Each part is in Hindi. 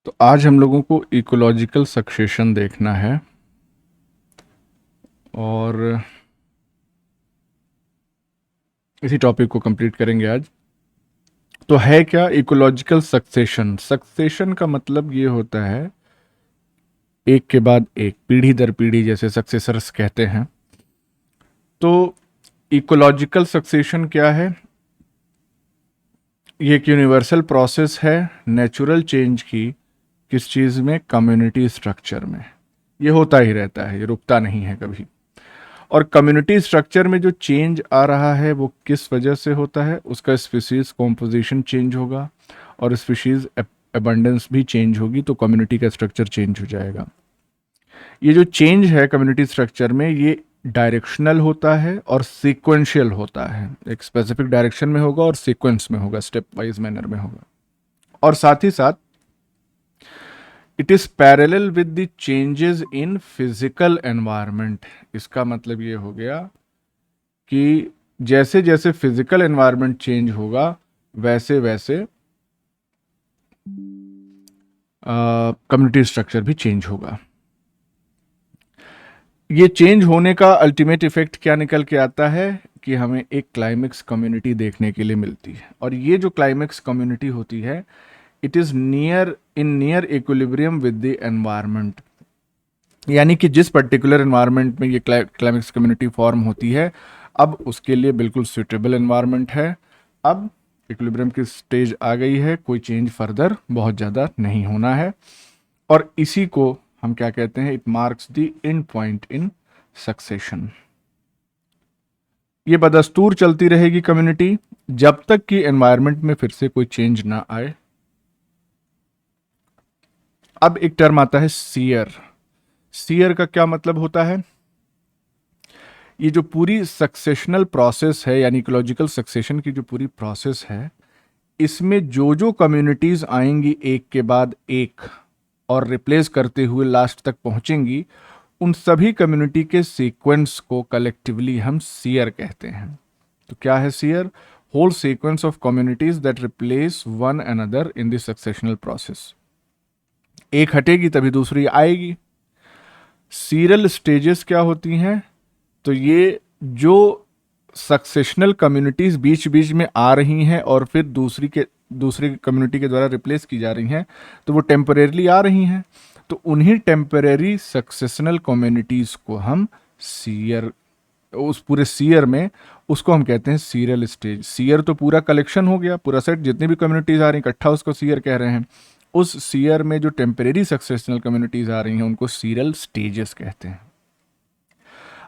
तो आज हम लोगों को इकोलॉजिकल सक्सेशन देखना है और इसी टॉपिक को कंप्लीट करेंगे आज। तो है क्या इकोलॉजिकल सक्सेशन? सक्सेशन का मतलब ये होता है एक के बाद एक, पीढ़ी दर पीढ़ी, जैसे सक्सेसर्स कहते हैं। तो इकोलॉजिकल सक्सेशन क्या है? ये एक यूनिवर्सल प्रोसेस है नेचुरल चेंज की। किस चीज़ में? कम्युनिटी स्ट्रक्चर में। ये होता ही रहता है, ये रुकता नहीं है कभी। और कम्युनिटी स्ट्रक्चर में जो चेंज आ रहा है वो किस वजह से होता है? उसका स्पीशीज कॉम्पोजिशन चेंज होगा और स्पीशीज अबंडेंस भी चेंज होगी, तो कम्युनिटी का स्ट्रक्चर चेंज हो जाएगा। ये जो चेंज है कम्युनिटी स्ट्रक्चर में, ये डायरेक्शनल होता है और सीक्वेंशियल होता है। एक स्पेसिफिक डायरेक्शन में होगा और सीक्वेंस में होगा, स्टेप वाइज मैनर में होगा। और साथ ही साथ it is parallel with the changes in physical environment. इसका मतलब ये हो गया कि जैसे जैसे फिजिकल एनवायरनमेंट चेंज होगा वैसे वैसे कम्युनिटी स्ट्रक्चर भी चेंज होगा। ये चेंज होने का अल्टीमेट इफेक्ट क्या निकल के आता है कि हमें एक क्लाइमेक्स कम्युनिटी देखने के लिए मिलती है। और ये जो क्लाइमेक्स कम्युनिटी होती है, it is near equilibrium with the environment. यानी कि जिस पर्टिकुलर एनवायरनमेंट में ये क्लाइमेक्स कम्युनिटी फॉर्म होती है, अब उसके लिए बिल्कुल सुटेबल एनवायरनमेंट है। अब इक्विलिब्रियम की स्टेज आ गई है, कोई चेंज फर्दर बहुत ज़्यादा नहीं होना है। और इसी को हम क्या कहते हैं? It marks the end point in succession. ये बदस्तूर चलती रहेगी कम्युनिटी जब तक कि एनवायरनमेंट में फिर से कोई चेंज ना आए। अब एक टर्म आता है सीयर। सीयर का क्या मतलब होता है? ये जो पूरी सक्सेशनल प्रोसेस है, यानी इकोलॉजिकल सक्सेशन की जो पूरी प्रोसेस है, इसमें जो जो कम्युनिटीज आएंगी एक के बाद एक और रिप्लेस करते हुए लास्ट तक पहुंचेंगी, उन सभी कम्युनिटी के सीक्वेंस को कलेक्टिवली हम सीयर कहते हैं। तो क्या है sere? Whole sequence of communities that replace one another in the successional process. एक हटेगी तभी दूसरी आएगी। सीरियल स्टेजेस क्या होती हैं? तो ये जो सक्सेशनल कम्युनिटीज बीच बीच में आ रही हैं और फिर दूसरी कम्युनिटी के द्वारा रिप्लेस की जा रही हैं, तो वो टेम्परेरली आ रही हैं। तो उन्हीं टेम्परेरी सक्सेशनल कम्युनिटीज को हम सीयर, उस पूरे सीयर में उसको हम कहते हैं सीरियल स्टेज। सीयर तो पूरा कलेक्शन हो गया, पूरा सेट, जितनी भी कम्युनिटीज आ रही हैं इकट्ठा उसको सीयर कह रहे हैं। उस सीयर में जो टेम्परेरी सक्सेशनल कम्युनिटीज आ रही हैं उनको सीरियल स्टेजेस कहते हैं।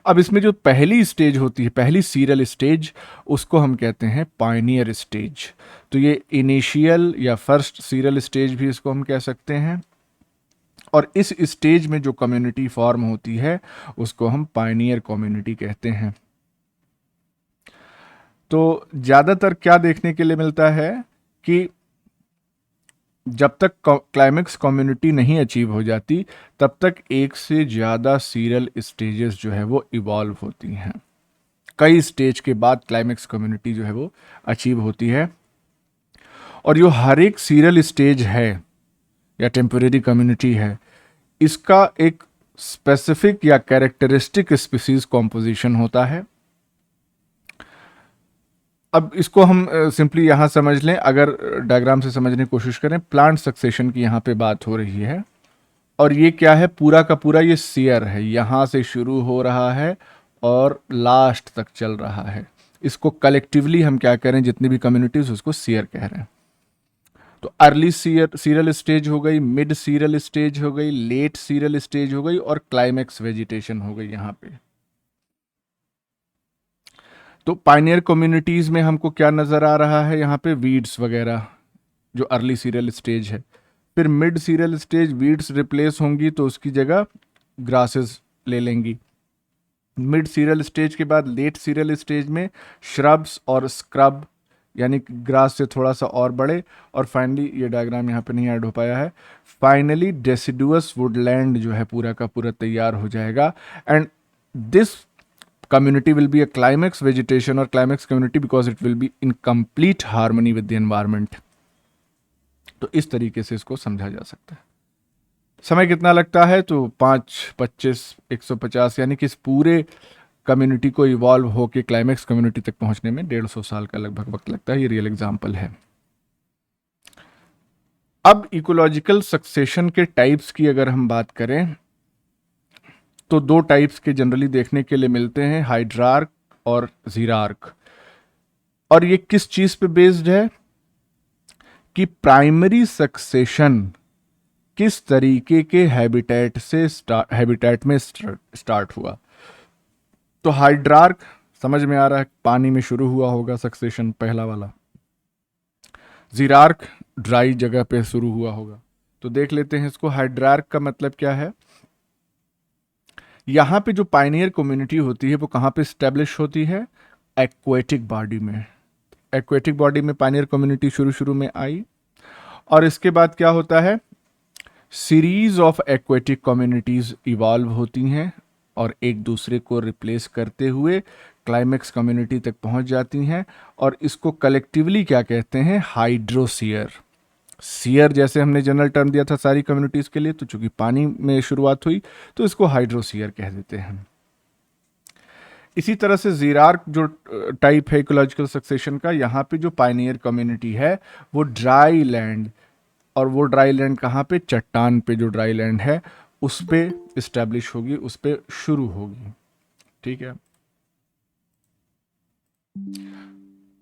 अब इसमें जो पहली स्टेज होती है, पहली सीरियल स्टेज, उसको हम कहते हैं पायनियर स्टेज। तो ये इनिशियल या फर्स्ट सीरियल स्टेज भी इसको हम कह सकते हैं। और इस स्टेज में जो कम्युनिटी फॉर्म होती है उसको हम पायनियर कम्युनिटी कहते हैं। तो ज़्यादातर क्या देखने के लिए मिलता है कि जब तक क्लाइमेक्स कम्युनिटी नहीं अचीव हो जाती, तब तक एक से ज़्यादा सीरियल स्टेजेस जो है वो इवॉल्व होती हैं। कई स्टेज के बाद क्लाइमेक्स कम्युनिटी जो है वो अचीव होती है। और जो हर एक सीरियल स्टेज है या टेम्परेरी कम्युनिटी है, इसका एक स्पेसिफिक या कैरेक्टरिस्टिक स्पीसीज कॉम्पोजिशन होता है। अब इसको हम सिंपली यहाँ समझ लें, अगर डायग्राम से समझने की कोशिश करें, प्लांट सक्सेशन की यहाँ पे बात हो रही है। और ये क्या है? पूरा का पूरा ये सीयर है, यहाँ से शुरू हो रहा है और लास्ट तक चल रहा है। इसको कलेक्टिवली हम क्या कह रहे हैं? जितनी भी कम्युनिटीज उसको सीयर कह रहे हैं। तो अर्ली सीरियल स्टेज हो गई, मिड सीरियल स्टेज हो गई, लेट सीरियल स्टेज हो गई और क्लाइमेक्स वेजिटेशन हो गई यहाँ पे। तो पाइनियर कम्युनिटीज में हमको क्या नजर आ रहा है? यहाँ पे वीड्स वगैरह, जो अर्ली सीरियल स्टेज है। फिर mid serial stage, weeds replace होंगी तो उसकी जगह ग्रासेस ले लेंगी। मिड सीरियल स्टेज के बाद लेट सीरियल स्टेज में श्रब्स और स्क्रब, यानी ग्रास से थोड़ा सा और बड़े। और फाइनली, ये डायग्राम यहाँ पे नहीं ऐड हो पाया है, फाइनली डेसिडुअस वुडलैंड जो है पूरा का पूरा तैयार हो जाएगा। And this community will be a climax vegetation or climax community because it will be in complete harmony with the environment. तो इस तरीके से इसको समझा जा सकता है। समय कितना लगता है? तो 5, 25, 150, यानी कि इस पूरे कम्युनिटी को इवॉल्व होकर क्लाइमेक्स कम्युनिटी तक पहुंचने में 150 साल का लगभग वक्त लगता है। ये रियल एग्जाम्पल है। अब इकोलॉजिकल सक्सेशन के टाइप्स की अगर हम बात करें तो 2 टाइप्स के जनरली देखने के लिए मिलते हैं, हाइड्रार्क और जीरार्क। और ये किस चीज पे बेस्ड है कि प्राइमरी सक्सेशन किस तरीके के हैबिटेट में स्टार्ट हुआ। तो हाइड्रार्क समझ में आ रहा है, पानी में शुरू हुआ होगा सक्सेशन पहला वाला। जीरार्क ड्राई जगह पे शुरू हुआ होगा। तो देख लेते हैं इसको। हाइड्रार्क का मतलब क्या है? यहां पे जो पायनियर कम्युनिटी होती है वो कहां पे स्टैब्लिश होती है? एक्वेटिक बॉडी में। एक्वेटिक बॉडी में पायनियर कम्युनिटी शुरू शुरू में आई, और इसके बाद क्या होता है? Series of aquatic communities evolve होती हैं और एक दूसरे को रिप्लेस करते हुए क्लाइमेक्स कम्युनिटी तक पहुंच जाती हैं, और इसको कलेक्टिवली क्या कहते हैं? हाइड्रोसीयर। सीयर जैसे हमने जनरल टर्म दिया था सारी कम्युनिटीज के लिए, तो चूंकि पानी में शुरुआत हुई तो इसको हाइड्रोसीयर कह देते हैं। इसी तरह से जीरार्क जो टाइप है इकोलॉजिकल सक्सेशन का, यहाँ पे जो पायनियर कम्युनिटी है वो ड्राई लैंड, और वो ड्राई लैंड कहाँ पे? चट्टान पे जो ड्राई लैंड है उस पे इस्टेब्लिश होगी, उस पे शुरू होगी। ठीक है।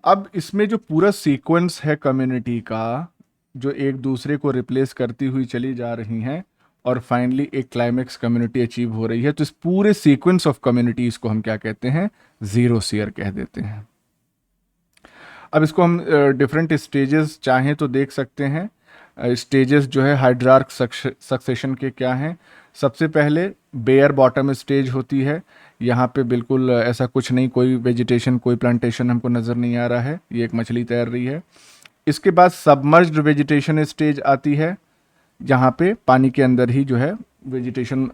अब इसमें जो पूरा सीक्वेंस है कम्युनिटी का, जो एक दूसरे को रिप्लेस करती हुई चली जा रही हैं और फाइनली एक क्लाइमेक्स कम्युनिटी अचीव हो रही है, तो इस पूरे सीक्वेंस ऑफ कम्युनिटीज को हम क्या कहते हैं? जीरो सीयर कह देते हैं। अब इसको हम डिफरेंट स्टेजेस चाहें तो देख सकते हैं। स्टेजेस जो है हाइड्रार्क सक्सेशन के क्या हैं? सबसे पहले बेयर बॉटम स्टेज होती है। यहाँ पे बिल्कुल ऐसा कुछ नहीं, कोई वेजिटेशन, कोई प्लांटेशन हमको नज़र नहीं आ रहा है, ये एक मछली तैर रही है। इसके बाद सबमर्ज्ड वेजिटेशन स्टेज आती है, जहाँ पे पानी के अंदर ही जो है वेजिटेशन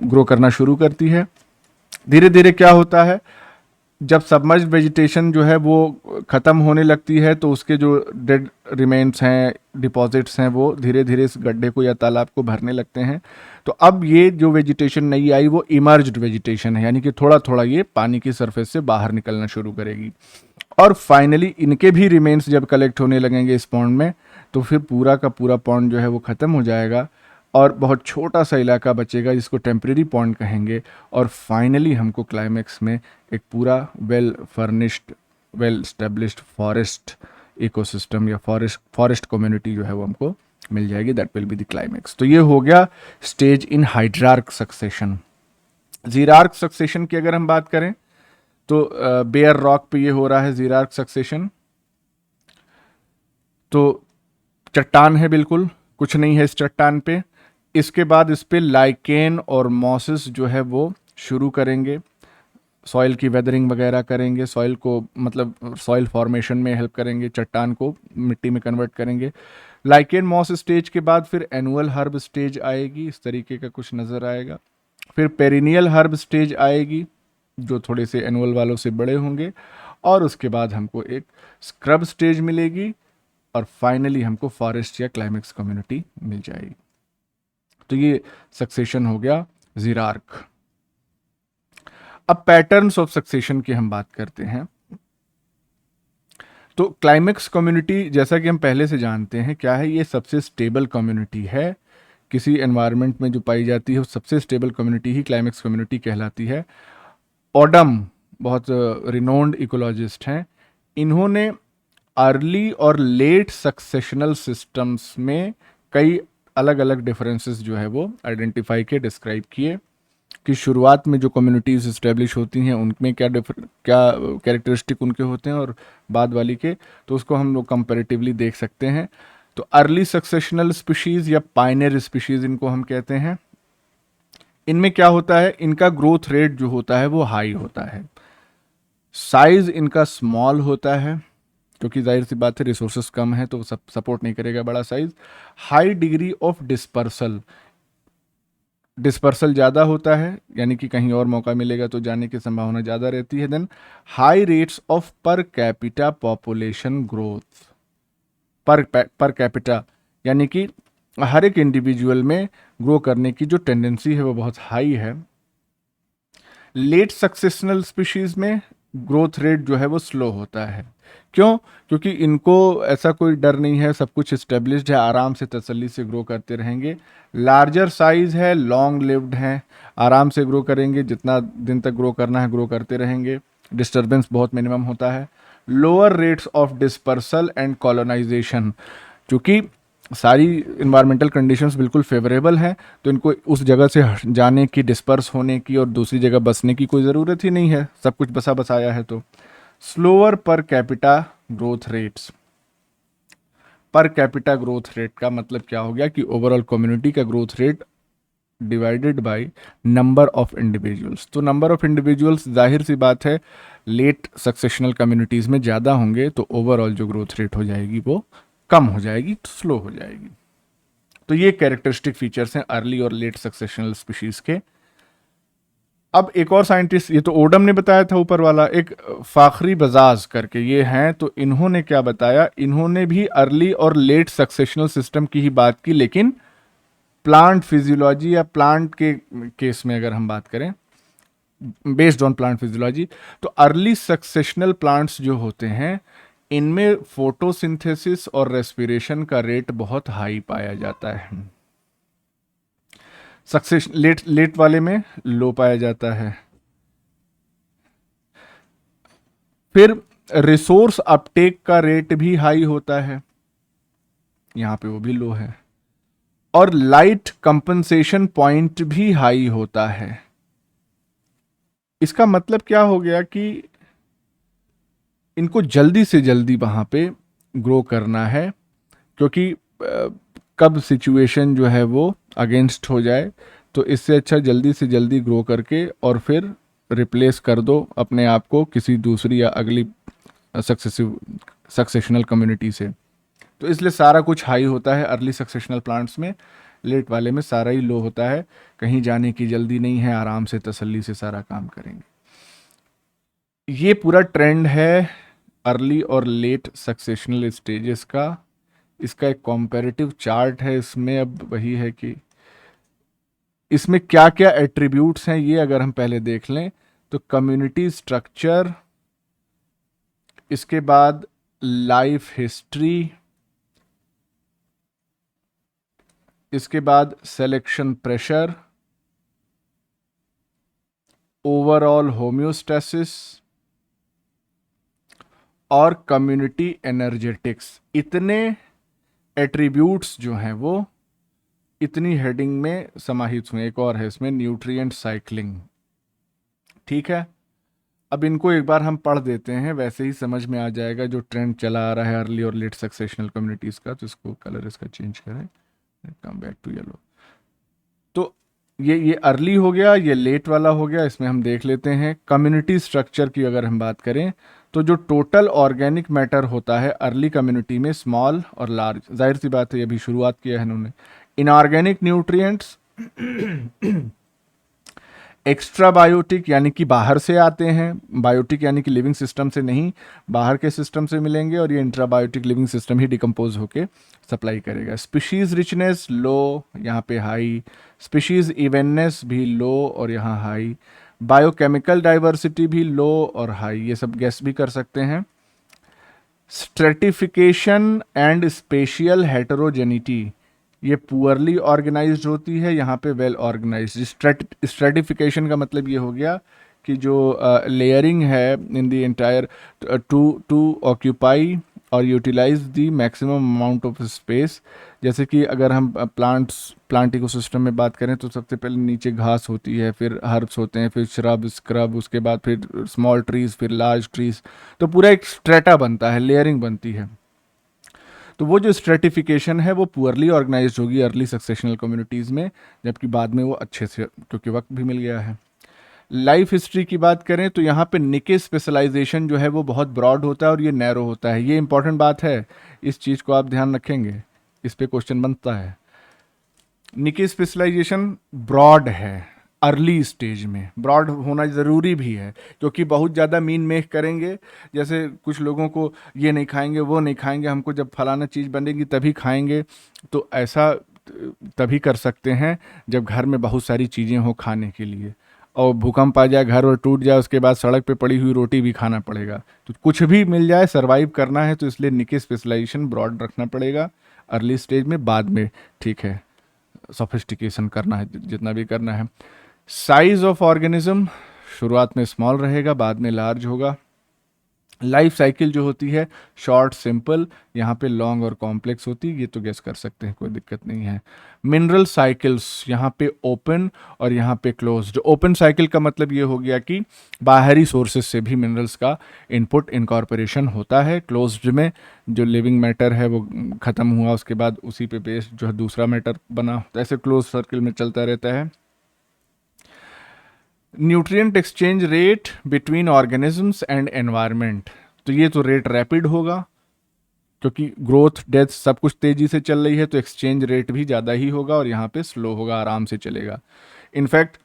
ग्रो करना शुरू करती है। धीरे धीरे क्या होता है, जब सबमर्ज्ड वेजिटेशन जो है वो ख़त्म होने लगती है तो उसके जो डेड रिमेन्स हैं, डिपॉजिट्स हैं, वो धीरे धीरे इस गड्ढे को या तालाब को भरने लगते हैं। तो अब ये जो वेजिटेशन नई आई वो इमर्ज्ड वेजिटेशन है, यानी कि थोड़ा थोड़ा ये पानी की सरफेस से बाहर निकलना शुरू करेगी। और फाइनली इनके भी रिमेन्स जब कलेक्ट होने लगेंगे इस पॉन्ड में, तो फिर पूरा का पूरा पॉन्ड जो है वो ख़त्म हो जाएगा और बहुत छोटा सा इलाका बचेगा जिसको टेम्परेरी पॉन्ड कहेंगे। और फाइनली हमको क्लाइमेक्स में एक पूरा well furnished, well established forest ecosystem या फॉरेस्ट कम्युनिटी जो है वो हमको मिल जाएगी। That will be the climax. तो ये हो गया स्टेज इन हाइड्रार्क सक्सेशन। जीरार्क सक्सेशन की अगर हम बात करें तो बेयर रॉक पे ये हो रहा है जीरार्क सक्सेशन। तो चट्टान है, बिल्कुल कुछ नहीं है इस चट्टान पे। इसके बाद इस पे लाइकेन और मॉसेस जो है वो शुरू करेंगे, सॉइल की वेदरिंग वगैरह करेंगे, सॉइल को मतलब सॉइल फॉर्मेशन में हेल्प करेंगे, चट्टान को मिट्टी में कन्वर्ट करेंगे। लाइकेन मॉस स्टेज के बाद फिर एनुअल हर्ब स्टेज आएगी, इस तरीके का कुछ नज़र आएगा। फिर पेरिनियल हर्ब स्टेज आएगी जो थोड़े से एनुअल वालों से बड़े होंगे, और उसके बाद हमको एक स्क्रब स्टेज मिलेगी, और फाइनली हमको फॉरेस्ट या क्लाइमेक्स कम्युनिटी मिल जाएगी। तो ये सक्सेशन हो गया जीरार्क। अब पैटर्न्स ऑफ सक्सेशन की हम बात करते हैं। तो क्लाइमेक्स कम्युनिटी जैसा कि हम पहले से जानते हैं क्या है, ये सबसे स्टेबल कम्युनिटी है। किसी एनवायरनमेंट में जो पाई जाती है वो सबसे स्टेबल कम्युनिटी ही क्लाइमेक्स कम्युनिटी कहलाती है। ऑडम बहुत रिनोन्ड इकोलॉजिस्ट हैं, इन्होंने अर्ली और लेट सक्सेशनल सिस्टम्स में कई अलग अलग डिफरेंसेस जो है वो आइडेंटिफाई किए, डिस्क्राइब किए कि शुरुआत में जो कम्युनिटीज़ इस्टेब्लिश होती हैं उनमें क्या कैरेक्टरिस्टिक उनके होते हैं और बाद वाली के, तो उसको हम लोग कंपैरेटिवली देख सकते हैं। तो अर्ली सक्सेशनल स्पीशीज़ या पायनियर स्पीशीज़ इनको हम कहते हैं। इनमें क्या होता है, इनका ग्रोथ रेट जो होता है वो हाई होता है, साइज इनका स्मॉल होता है क्योंकि जाहिर सी बात है रिसोर्सेस कम है तो सपोर्ट नहीं करेगा बड़ा size. High degree of dispersal ज़्यादा होता है, यानी कि कहीं और मौका मिलेगा तो जाने की संभावना ज़्यादा रहती है। Then high rates of per capita population growth. Per capita, यानी कि हर एक इंडिविजुअल में ग्रो करने की जो टेंडेंसी है वो बहुत हाई है। लेट सक्सेशनल स्पीशीज में ग्रोथ रेट जो है वो स्लो होता है। क्यों? क्योंकि इनको ऐसा कोई डर नहीं है, सब कुछ इस्टेब्लिश्ड है, आराम से तसल्ली से ग्रो करते रहेंगे। लार्जर साइज है, लॉन्ग लिव्ड हैं, आराम से ग्रो करेंगे, जितना दिन तक ग्रो करना है ग्रो करते रहेंगे, डिस्टर्बेंस बहुत मिनिमम होता है। Lower rates of dispersal and colonisation, क्योंकि सारी इन्वायरमेंटल कंडीशंस बिल्कुल फेवरेबल हैं, तो इनको उस जगह से जाने की, डिस्पर्स होने की और दूसरी जगह बसने की कोई ज़रूरत ही नहीं है, सब कुछ बसा बसाया है। तो slower per capita growth rates. Per capita growth rate का मतलब क्या हो गया कि ओवरऑल कम्युनिटी का growth rate divided by number of individuals. तो नंबर ऑफ इंडिविजुअल्स जाहिर सी बात है लेट सक्सेशनल कम्युनिटीज़ में ज़्यादा होंगे, तो ओवरऑल जो ग्रोथ रेट हो जाएगी वो कम हो जाएगी, स्लो हो जाएगी। तो ये कैरेक्टरिस्टिक फीचर्स हैं अर्ली और लेट सक्सेशनल स्पीशीज के। अब एक और साइंटिस्ट, ये तो ओडम ने बताया था ऊपर वाला, एक फाखरी बजाज करके ये हैं, तो इन्होंने क्या बताया, इन्होंने भी अर्ली और लेट सक्सेशनल सिस्टम की ही बात की, लेकिन प्लांट फिजियोलॉजी या प्लांट के केस में अगर हम बात करें बेस्ड ऑन प्लांट फिजियोलॉजी, तो अर्ली सक्सेशनल प्लांट्स जो होते हैं इनमें फोटोसिंथेसिस और रेस्पिरेशन का रेट बहुत हाई पाया जाता है। सक्सेशन लेट वाले में लो पाया जाता है। फिर रिसोर्स अपटेक का रेट भी हाई होता है, यहां पे वो भी लो है। और लाइट कंपनसेशन पॉइंट भी हाई होता है। इसका मतलब क्या हो गया कि इनको जल्दी से जल्दी वहां पे ग्रो करना है, क्योंकि कब सिचुएशन जो है वो अगेंस्ट हो जाए, तो इससे अच्छा जल्दी से जल्दी ग्रो करके और फिर रिप्लेस कर दो अपने आप को किसी दूसरी या अगली सक्सेशनल कम्युनिटी से। तो इसलिए सारा कुछ हाई होता है अर्ली सक्सेशनल प्लांट्स में, लेट वाले में सारा ही लो होता है। कहीं जाने की जल्दी नहीं है, आराम से तसल्ली से सारा काम करेंगे। ये पूरा ट्रेंड है अर्ली और लेट सक्सेशनल स्टेजेस का। इसका एक कॉम्पेरेटिव चार्ट है, इसमें अब वही है कि इसमें क्या क्या एट्रीब्यूट्स हैं ये अगर हम पहले देख लें, तो कम्युनिटी स्ट्रक्चर, इसके बाद लाइफ हिस्ट्री, इसके बाद सिलेक्शन प्रेशर, ओवरऑल होम्योस्टेसिस और कम्युनिटी एनर्जेटिक्स। इतने एट्रीब्यूट्स जो हैं वो इतनी हेडिंग में समाहित हुए। एक और है इसमें न्यूट्रिएंट साइक्लिंग। ठीक है, अब इनको एक बार हम पढ़ देते हैं, वैसे ही समझ में आ जाएगा जो ट्रेंड चला आ रहा है अर्ली और लेट सक्सेशनल कम्युनिटीज़ का। तो इसको कलर इसका चेंज करें, कम बैक टू येलो। तो ये अर्ली हो गया, ये लेट वाला हो गया। इसमें हम देख लेते हैं कम्युनिटी स्ट्रक्चर की अगर हम बात करें, तो जो टोटल ऑर्गेनिक मैटर होता है अर्ली कम्युनिटी में स्मॉल और लार्ज, जाहिर सी बात है, ये अभी शुरुआत किया है इन्होंने। इनऑर्गेनिक न्यूट्रिएंट्स एक्स्ट्रा बायोटिक यानी कि बाहर से आते हैं, बायोटिक यानी कि लिविंग सिस्टम से नहीं, बाहर के सिस्टम से मिलेंगे, और ये इंट्राबायोटिक लिविंग सिस्टम ही डिकम्पोज होके सप्लाई करेगा। स्पीशीज रिचनेस लो, यहाँ पे हाई। स्पीशीज इवेननेस भी लो और यहाँ हाई। बायोकेमिकल डाइवर्सिटी भी लो और हाई, ये सब गेस भी कर सकते हैं। स्ट्रेटिफिकेशन एंड स्पेशियल हेटेरोजेनिटी, ये पुअरली ऑर्गेनाइज्ड होती है, यहाँ पे वेल ऑर्गेनाइज्ड। स्ट्रेटिफिकेशन का मतलब ये हो गया कि जो लेयरिंग है in the entire to occupy और utilize the maximum amount of space. जैसे कि अगर हम प्लांट इकोसिस्टम में बात करें, तो सबसे पहले नीचे घास होती है, फिर हर्ब्स होते हैं, फिर श्रब स्क्रब, उसके बाद फिर स्मॉल ट्रीज, फिर लार्ज ट्रीज। तो पूरा एक स्ट्रेटा बनता है, लेयरिंग बनती है। तो वो जो स्ट्रेटिफिकेशन है वो पुअरली ऑर्गेनाइज्ड होगी अर्ली सक्सेशनल कम्युनिटीज़ में, जबकि बाद में वो अच्छे से, क्योंकि वक्त भी मिल गया है। लाइफ हिस्ट्री की बात करें तो यहाँ पे निके स्पेशलाइजेशन जो है वो बहुत ब्रॉड होता है और ये नैरो होता है। ये इंपॉर्टेंट बात है, इस चीज़ को आप ध्यान रखेंगे, इस पे क्वेश्चन बनता है। निके स्पेशलाइजेशन ब्रॉड है, अर्ली स्टेज में। ब्रॉड होना ज़रूरी भी है, क्योंकि बहुत ज़्यादा मीन मेक करेंगे, जैसे कुछ लोगों को ये नहीं खाएंगे वो नहीं खाएंगे, हमको जब फलाना चीज़ बनेगी तभी खाएंगे, तो ऐसा तभी कर सकते हैं जब घर में बहुत सारी चीज़ें हो खाने के लिए, और भूकंप आ जाए, घर और टूट जाए, उसके बाद सड़क पे पड़ी हुई रोटी भी खाना पड़ेगा। तो कुछ भी मिल जाए, सरवाइव करना है, तो इसलिए निकी स्पेशलाइजेशन ब्रॉड रखना पड़ेगा अर्ली स्टेज में। बाद में ठीक है, सोफिस्टिकेशन करना है जितना भी करना है। साइज ऑफ ऑर्गेनिज्म शुरुआत में स्मॉल रहेगा, बाद में लार्ज होगा। लाइफ साइकिल जो होती है शॉर्ट सिंपल, यहाँ पे लॉन्ग और कॉम्प्लेक्स होती है, ये तो गेस कर सकते हैं, कोई दिक्कत नहीं है। मिनरल साइकिल्स यहाँ पे ओपन और यहाँ पे क्लोज्ड। ओपन साइकिल का मतलब ये हो गया कि बाहरी सोर्सेज से भी मिनरल्स का इनपुट इनकॉर्पोरेशन होता है। क्लोज्ड में जो लिविंग मैटर है वो ख़त्म हुआ, उसके बाद उसी पे बेस्ड जो है दूसरा मैटर बना, तो ऐसे क्लोज सर्किल में चलता रहता है। Nutrient exchange rate between organisms and environment, तो ये तो रेट रैपिड होगा, क्योंकि ग्रोथ डेथ सब कुछ तेजी से चल रही है, तो एक्सचेंज रेट भी ज़्यादा ही होगा, और यहाँ पे स्लो होगा, आराम से चलेगा। इनफैक्ट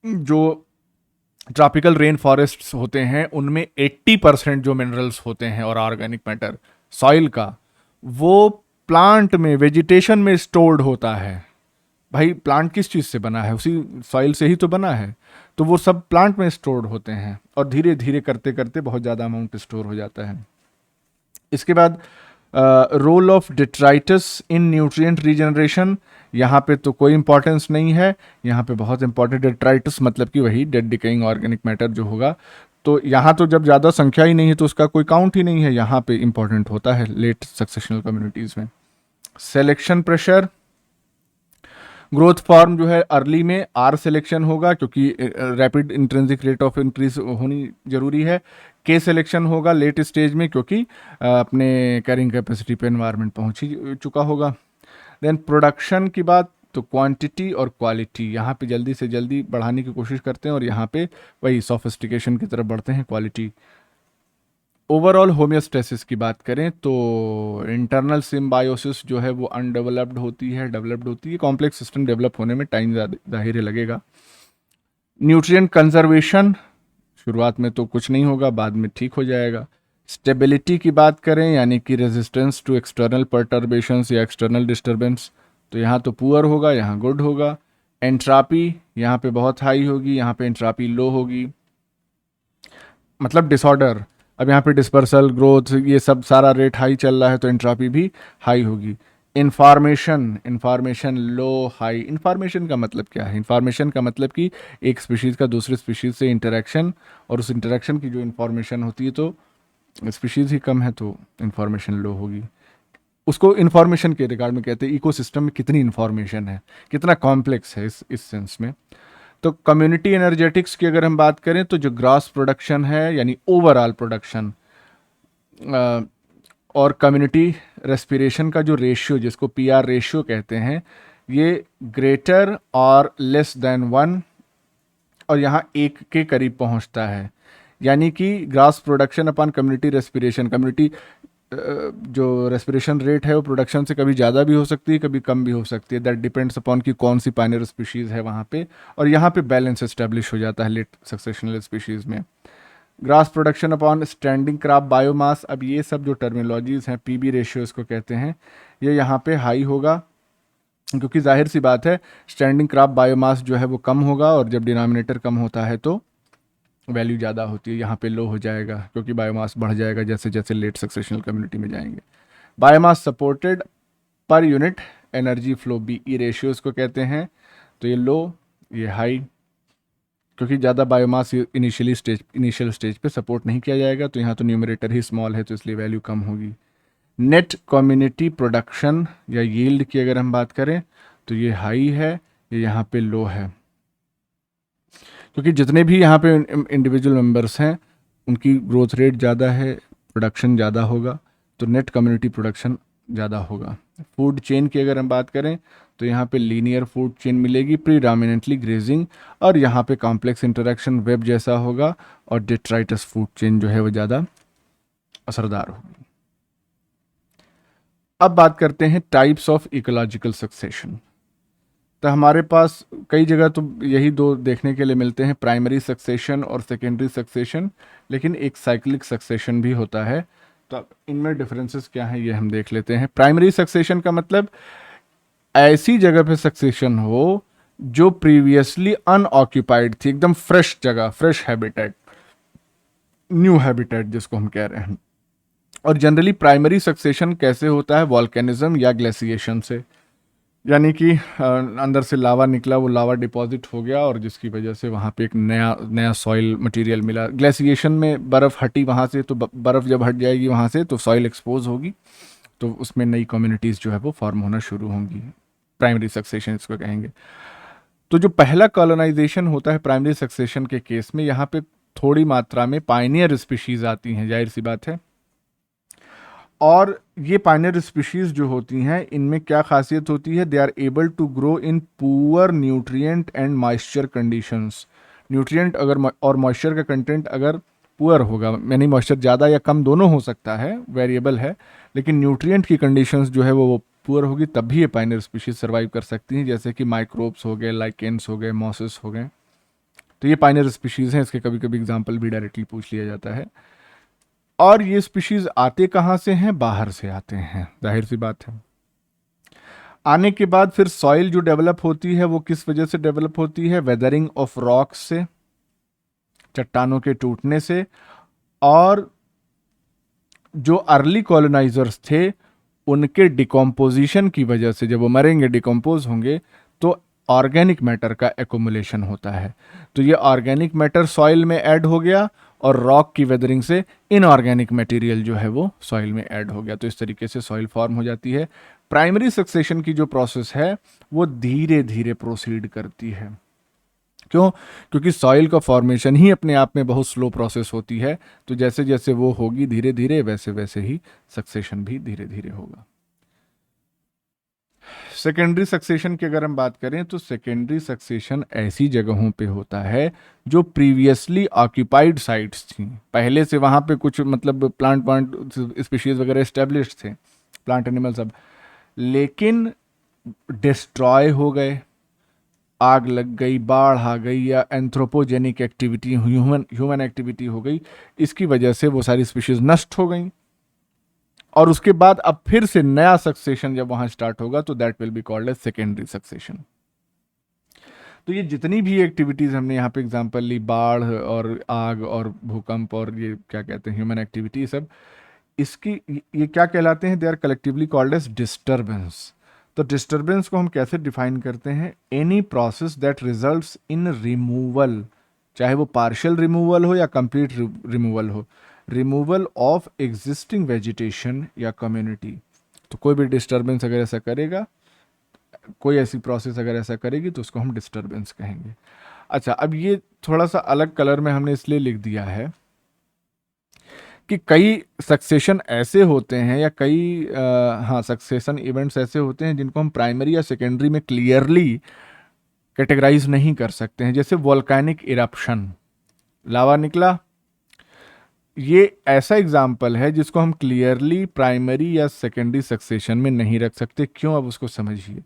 जो ट्रॉपिकल रेन फॉरेस्ट्स होते हैं उनमें 80% जो मिनरल्स होते हैं और ऑर्गेनिक मैटर सॉइल का, वो प्लांट में वेजिटेशन में स्टोर्ड होता है। भाई प्लांट किस चीज़ से बना है, उसी सॉइल से ही तो बना है, तो वो सब प्लांट में स्टोर्ड होते हैं, और धीरे धीरे करते करते बहुत ज़्यादा अमाउंट स्टोर हो जाता है। इसके बाद role of detritus in nutrient regeneration, यहाँ पे तो कोई इंपॉर्टेंस नहीं है, यहाँ पे बहुत इंपॉर्टेंट डिट्राइटस मतलब कि वही डेड डिकेइंग ऑर्गेनिक मैटर जो होगा, तो यहाँ तो जब ज़्यादा संख्या ही नहीं है तो उसका कोई काउंट ही नहीं है, यहाँ पे इंपॉर्टेंट होता है लेट सक्सेशनल कम्युनिटीज़ में। सेलेक्शन प्रेशर, ग्रोथ फॉर्म जो है अर्ली में आर सिलेक्शन होगा, क्योंकि rapid intrinsic rate of increase होनी जरूरी है। के सिलेक्शन होगा लेट स्टेज में, क्योंकि अपने कैरिंग कैपेसिटी पे एनवायरनमेंट पहुंच ही चुका होगा। देन प्रोडक्शन की बात, तो क्वांटिटी और क्वालिटी, यहाँ पे जल्दी से जल्दी बढ़ाने की कोशिश करते हैं, और यहाँ पे वही सोफिस्टिकेशन की तरफ बढ़ते हैं, क्वालिटी। ओवरऑल होम्योस्टेसिस की बात करें तो इंटरनल सिम्बायोसिस जो है वो अनडेवलप्ड होती है, डेवलप्ड होती है। कॉम्प्लेक्स सिस्टम डेवलप होने में टाइम जाहिर है लगेगा। न्यूट्रिएंट कंजर्वेशन, शुरुआत में तो कुछ नहीं होगा, बाद में ठीक हो जाएगा। स्टेबिलिटी की बात करें, यानी कि रेजिस्टेंस टू एक्सटर्नल परटर्बेशंस या एक्सटर्नल डिस्टर्बेंस, तो यहाँ तो पुअर होगा, यहाँ गुड होगा। एंट्रापी यहाँ पे बहुत हाई होगी, यहाँ पे एंट्रापी लो होगी, मतलब डिसऑर्डर। अब यहाँ पे डिस्पर्सल ग्रोथ ये सब सारा रेट हाई चल रहा है, तो एंट्रोपी भी हाई होगी। इंफॉर्मेशन लो हाई। इंफॉर्मेशन का मतलब क्या है? इंफॉर्मेशन का मतलब कि एक स्पीशीज़ का दूसरे स्पीशीज़ से इंटरेक्शन, और उस इंटरेक्शन की जो इंफॉर्मेशन होती है, तो स्पीशीज़ ही कम है तो इंफॉर्मेशन लो होगी। उसको इंफॉर्मेशन के रिगार्ड में कहते हैं इकोसिस्टम में कितनी इंफॉर्मेशन है, कितना कॉम्प्लेक्स है इस सेंस में। तो कम्युनिटी एनर्जेटिक्स की अगर हम बात करें, तो जो ग्रॉस प्रोडक्शन है यानी ओवरऑल प्रोडक्शन, और कम्युनिटी रेस्पिरेशन का जो रेशियो, जिसको पीआर रेशियो कहते हैं, ये ग्रेटर और लेस देन 1 और यहाँ 1 के करीब पहुँचता है। यानी कि gross production upon community respiration, community जो रेस्पिरेशन रेट है वो प्रोडक्शन से कभी ज़्यादा भी हो सकती है, कभी कम भी हो सकती है। दैट डिपेंड्स अपॉन कि कौन सी पाइनियर स्पीशीज़ है वहाँ पे, और यहाँ पे बैलेंस एस्टेब्लिश हो जाता है लेट सक्सेशनल स्पीशीज़ में। Grass production upon standing crop biomass, अब ये सब जो टर्मिनोलॉजीज़ हैं, पीबी रेशियो इसको कहते हैं, ये यहाँ पे हाई होगा, क्योंकि जाहिर सी बात है स्टैंडिंग क्रॉप बायोमास जो है वो कम होगा, और जब डिनोमिनेटर कम होता है तो वैल्यू ज़्यादा होती है। यहाँ पे लो हो जाएगा, क्योंकि बायोमास बढ़ जाएगा जैसे जैसे लेट सक्सेशनल कम्युनिटी में जाएंगे। Biomass supported per unit energy flow, BE ratio इसको कहते हैं, तो ये लो ये हाई, क्योंकि ज़्यादा बायोमास इनिशियल स्टेज पे सपोर्ट नहीं किया जाएगा, तो यहाँ तो न्यूमरेटर ही स्मॉल है, तो इसलिए वैल्यू कम होगी। नेट कम्युनिटी प्रोडक्शन या यील्ड की अगर हम बात करें, तो ये हाई है, ये यहाँ पे लो है, क्योंकि जितने भी यहाँ पे इंडिविजुअल मेंबर्स हैं उनकी ग्रोथ रेट ज़्यादा है, प्रोडक्शन ज़्यादा होगा, तो नेट कम्युनिटी प्रोडक्शन ज़्यादा होगा। फूड चेन की अगर हम बात करें, तो यहाँ पे लीनियर फूड चेन मिलेगी, प्रीडोमिनेंटली ग्रेजिंग, और यहाँ पे कॉम्प्लेक्स इंटरेक्शन वेब जैसा होगा, और डिट्राइटस फूड चेन जो है वो ज़्यादा असरदार होगी। अब बात करते हैं टाइप्स ऑफ इकोलॉजिकल सक्सेशन। तो हमारे पास कई जगह तो यही दो देखने के लिए मिलते हैं, प्राइमरी सक्सेशन और सेकेंडरी सक्सेशन, लेकिन एक साइक्लिक सक्सेशन भी होता है। तो अब इनमें डिफरेंसेस क्या हैं ये हम देख लेते हैं। प्राइमरी सक्सेशन का मतलब ऐसी जगह पे सक्सेशन हो जो प्रीवियसली अनऑक्यूपाइड थी, एकदम फ्रेश जगह, फ्रेश हैबिटेट, न्यू हैबिटेट जिसको हम कह रहे हैं। और जनरली प्राइमरी सक्सेशन कैसे होता है, वॉल्केनिज्म या ग्लेसिएशन से, यानी कि अंदर से लावा निकला, वो लावा डिपॉजिट हो गया और जिसकी वजह से वहाँ पे एक नया नया सॉइल मटेरियल मिला। ग्लेसिएशन में बर्फ़ हटी वहाँ से, तो बर्फ़ जब हट जाएगी वहाँ से तो सॉइल एक्सपोज होगी, तो उसमें नई कम्युनिटीज़ जो है वो फॉर्म होना शुरू होंगी। प्राइमरी सक्सेशन इसको कहेंगे। तो जो पहला कॉलोनाइजेशन होता है प्राइमरी सक्सेशन के केस में, यहाँ पे थोड़ी मात्रा में पायनियर स्पीशीज़ आती हैं, जाहिर सी बात है। और ये पायनियर स्पीशीज जो होती हैं, इनमें क्या खासियत होती है, they are able to grow in poor nutrient and moisture conditions. Nutrient अगर और मॉइस्चर का कंटेंट अगर पुअर होगा, यानी मॉइस्चर ज़्यादा या कम दोनों हो सकता है, वेरिएबल है, लेकिन न्यूट्रिएंट की कंडीशंस जो है वो पुअर होगी, तब भी ये पायनियर स्पीशीज सर्वाइव कर सकती हैं, जैसे कि माइक्रोब्स हो गए, लाइकेन्स हो गए, मॉसेस हो गए। तो ये पायनियर स्पीशीज़ हैं, इसके कभी कभी एग्जाम्पल भी डायरेक्टली पूछ लिया जाता है। और ये स्पीशीज आते कहाँ से हैं, बाहर से आते हैं, जाहिर सी बात है। आने के बाद फिर सॉइल जो डेवलप होती है वो किस वजह से डेवलप होती है, वेदरिंग ऑफ रॉक्स से, चट्टानों के टूटने से, और जो अर्ली कॉलोनाइजर्स थे उनके डिकम्पोजिशन की वजह से, जब वो मरेंगे, डिकम्पोज होंगे, तो ऑर्गेनिक मैटर का एकोमुलेशन होता है। तो ये ऑर्गेनिक मैटर सॉइल में ऐड हो गया और रॉक की वेदरिंग से इनऑर्गेनिक मटेरियल जो है वो सॉइल में ऐड हो गया, तो इस तरीके से सॉइल फॉर्म हो जाती है। प्राइमरी सक्सेशन की जो प्रोसेस है वो धीरे धीरे प्रोसीड करती है। क्यों? क्योंकि सॉइल का फॉर्मेशन ही अपने आप में बहुत स्लो प्रोसेस होती है, तो जैसे जैसे वो होगी धीरे धीरे, वैसे वैसे ही सक्सेशन भी धीरे धीरे होगा। सेकेंडरी सक्सेशन की अगर हम बात करें तो सेकेंडरी सक्सेशन ऐसी जगहों पे होता है जो प्रीवियसली ऑक्यूपाइड साइट्स थी, पहले से वहाँ पे कुछ मतलब प्लांट स्पीशीज वगैरह एस्टेब्लिश्ड थे, प्लांट एनिमल सब, लेकिन डिस्ट्रॉय हो गए, आग लग गई, बाढ़ आ गई, या एंथ्रोपोजेनिक एक्टिविटी, ह्यूमन एक्टिविटी हो गई, इसकी वजह से वो सारी स्पीशीज नष्ट हो गई। और उसके बाद अब फिर से नया सक्सेशन जब वहां स्टार्ट होगा तो that will be called as secondary succession. तो ये जितनी भी एक्टिविटीज हमने यहाँ पे एग्जांपल ली, बाढ़ और आग और भूकंप और ये क्या कहते हैं ह्यूमन एक्टिविटी, सब इसकी ये क्या कहलाते हैं, they are collectively called as disturbance. तो डिस्टर्बेंस को हम कैसे डिफाइन करते हैं, any process that results in removal, चाहे वो पार्शियल रिमूवल हो या कंप्लीट रिमूवल हो, रिमूवल ऑफ एग्जिस्टिंग वेजिटेशन या कम्युनिटी। तो कोई भी डिस्टर्बेंस अगर ऐसा करेगा, कोई ऐसी प्रोसेस अगर ऐसा करेगी तो उसको हम डिस्टर्बेंस कहेंगे। अच्छा, अब ये थोड़ा सा अलग कलर में हमने इसलिए लिख दिया है कि कई सक्सेशन ऐसे होते हैं या कई सक्सेशन इवेंट्स ऐसे होते हैं जिनको हम प्राइमरी या सेकेंडरी में क्लियरली कैटेगराइज नहीं कर सकते हैं। जैसे वोल्केनिक इरप्शन, लावा निकला, ये ऐसा एग्जाम्पल है जिसको हम क्लियरली प्राइमरी या सेकेंडरी सक्सेशन में नहीं रख सकते। क्यों? अब उसको समझिए।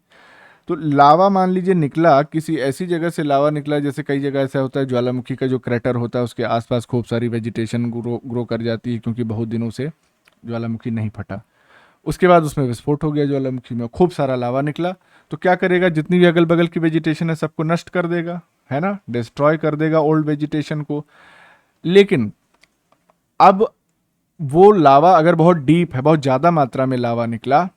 तो लावा मान लीजिए निकला, किसी ऐसी जगह से लावा निकला, जैसे कई जगह ऐसा होता है ज्वालामुखी का जो क्रेटर होता है उसके आसपास खूब सारी वेजिटेशन ग्रो कर जाती है, क्योंकि बहुत दिनों से ज्वालामुखी नहीं फटा। उसके बाद उसमें विस्फोट हो गया ज्वालामुखी में, खूब सारा लावा निकला, तो क्या करेगा, जितनी भी अगल बगल की वेजिटेशन है सबको नष्ट कर देगा, है ना, डिस्ट्रॉय कर देगा ओल्ड वेजिटेशन को। लेकिन अब वो लावा अगर बहुत डीप है, बहुत ज़्यादा मात्रा में लावा निकला,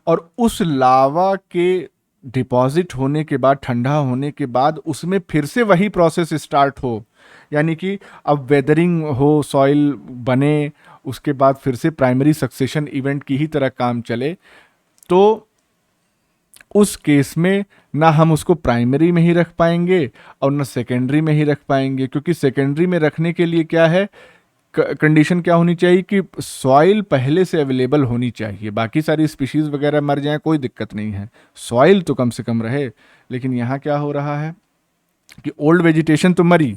और उस लावा के डिपॉजिट होने के बाद, ठंडा होने के बाद उसमें फिर से वही प्रोसेस स्टार्ट हो, यानी कि अब वेदरिंग हो, सॉइल बने, उसके बाद फिर से प्राइमरी सक्सेशन इवेंट की ही तरह काम चले, तो उस केस में ना हम उसको प्राइमरी में ही रख पाएंगे और ना सेकेंडरी में ही रख पाएंगे, क्योंकि सेकेंडरी में रखने के लिए क्या है, कंडीशन क्या होनी चाहिए कि सॉइल पहले से अवेलेबल होनी चाहिए। बाकी सारी स्पीशीज वगैरह मर जाएं कोई दिक्कत नहीं है, सॉइल तो कम से कम रहे। लेकिन यहाँ क्या हो रहा है कि ओल्ड वेजिटेशन तो मरी,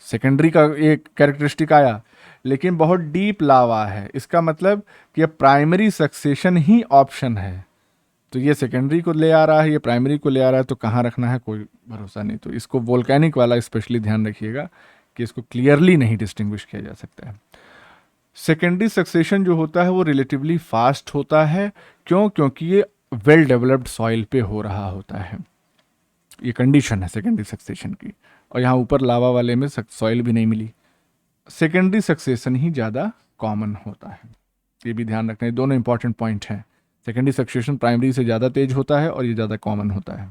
सेकेंडरी का एक कैरेक्टरिस्टिक आया, लेकिन बहुत डीप लावा है। इसका मतलब कि अब प्राइमरी सक्सेशन ही ऑप्शन है। तो ये सेकेंडरी को ले आ रहा है, ये प्राइमरी को ले आ रहा है, तो कहाँ रखना है कोई भरोसा नहीं। तो इसको वोल्केनिक वाला स्पेशली ध्यान रखिएगा कि इसको क्लियरली नहीं डिस्टिंग्विश किया जा सकता है। सेकेंडरी सक्सेशन जो होता है वो रिलेटिवली फास्ट होता है। क्यों? क्योंकि ये वेल डेवलप्ड सॉइल पे हो रहा होता है। ये कंडीशन है सेकेंडरी सक्सेशन की। और यहाँ ऊपर लावा वाले में सॉइल भी नहीं मिली। सेकेंडरी सक्सेशन ही ज़्यादा कॉमन होता है, ये भी ध्यान रखना है। दोनों इंपॉर्टेंट पॉइंट हैं। सेकेंडरी सक्सेशन प्राइमरी से ज़्यादा तेज होता है और ये ज़्यादा कॉमन होता है।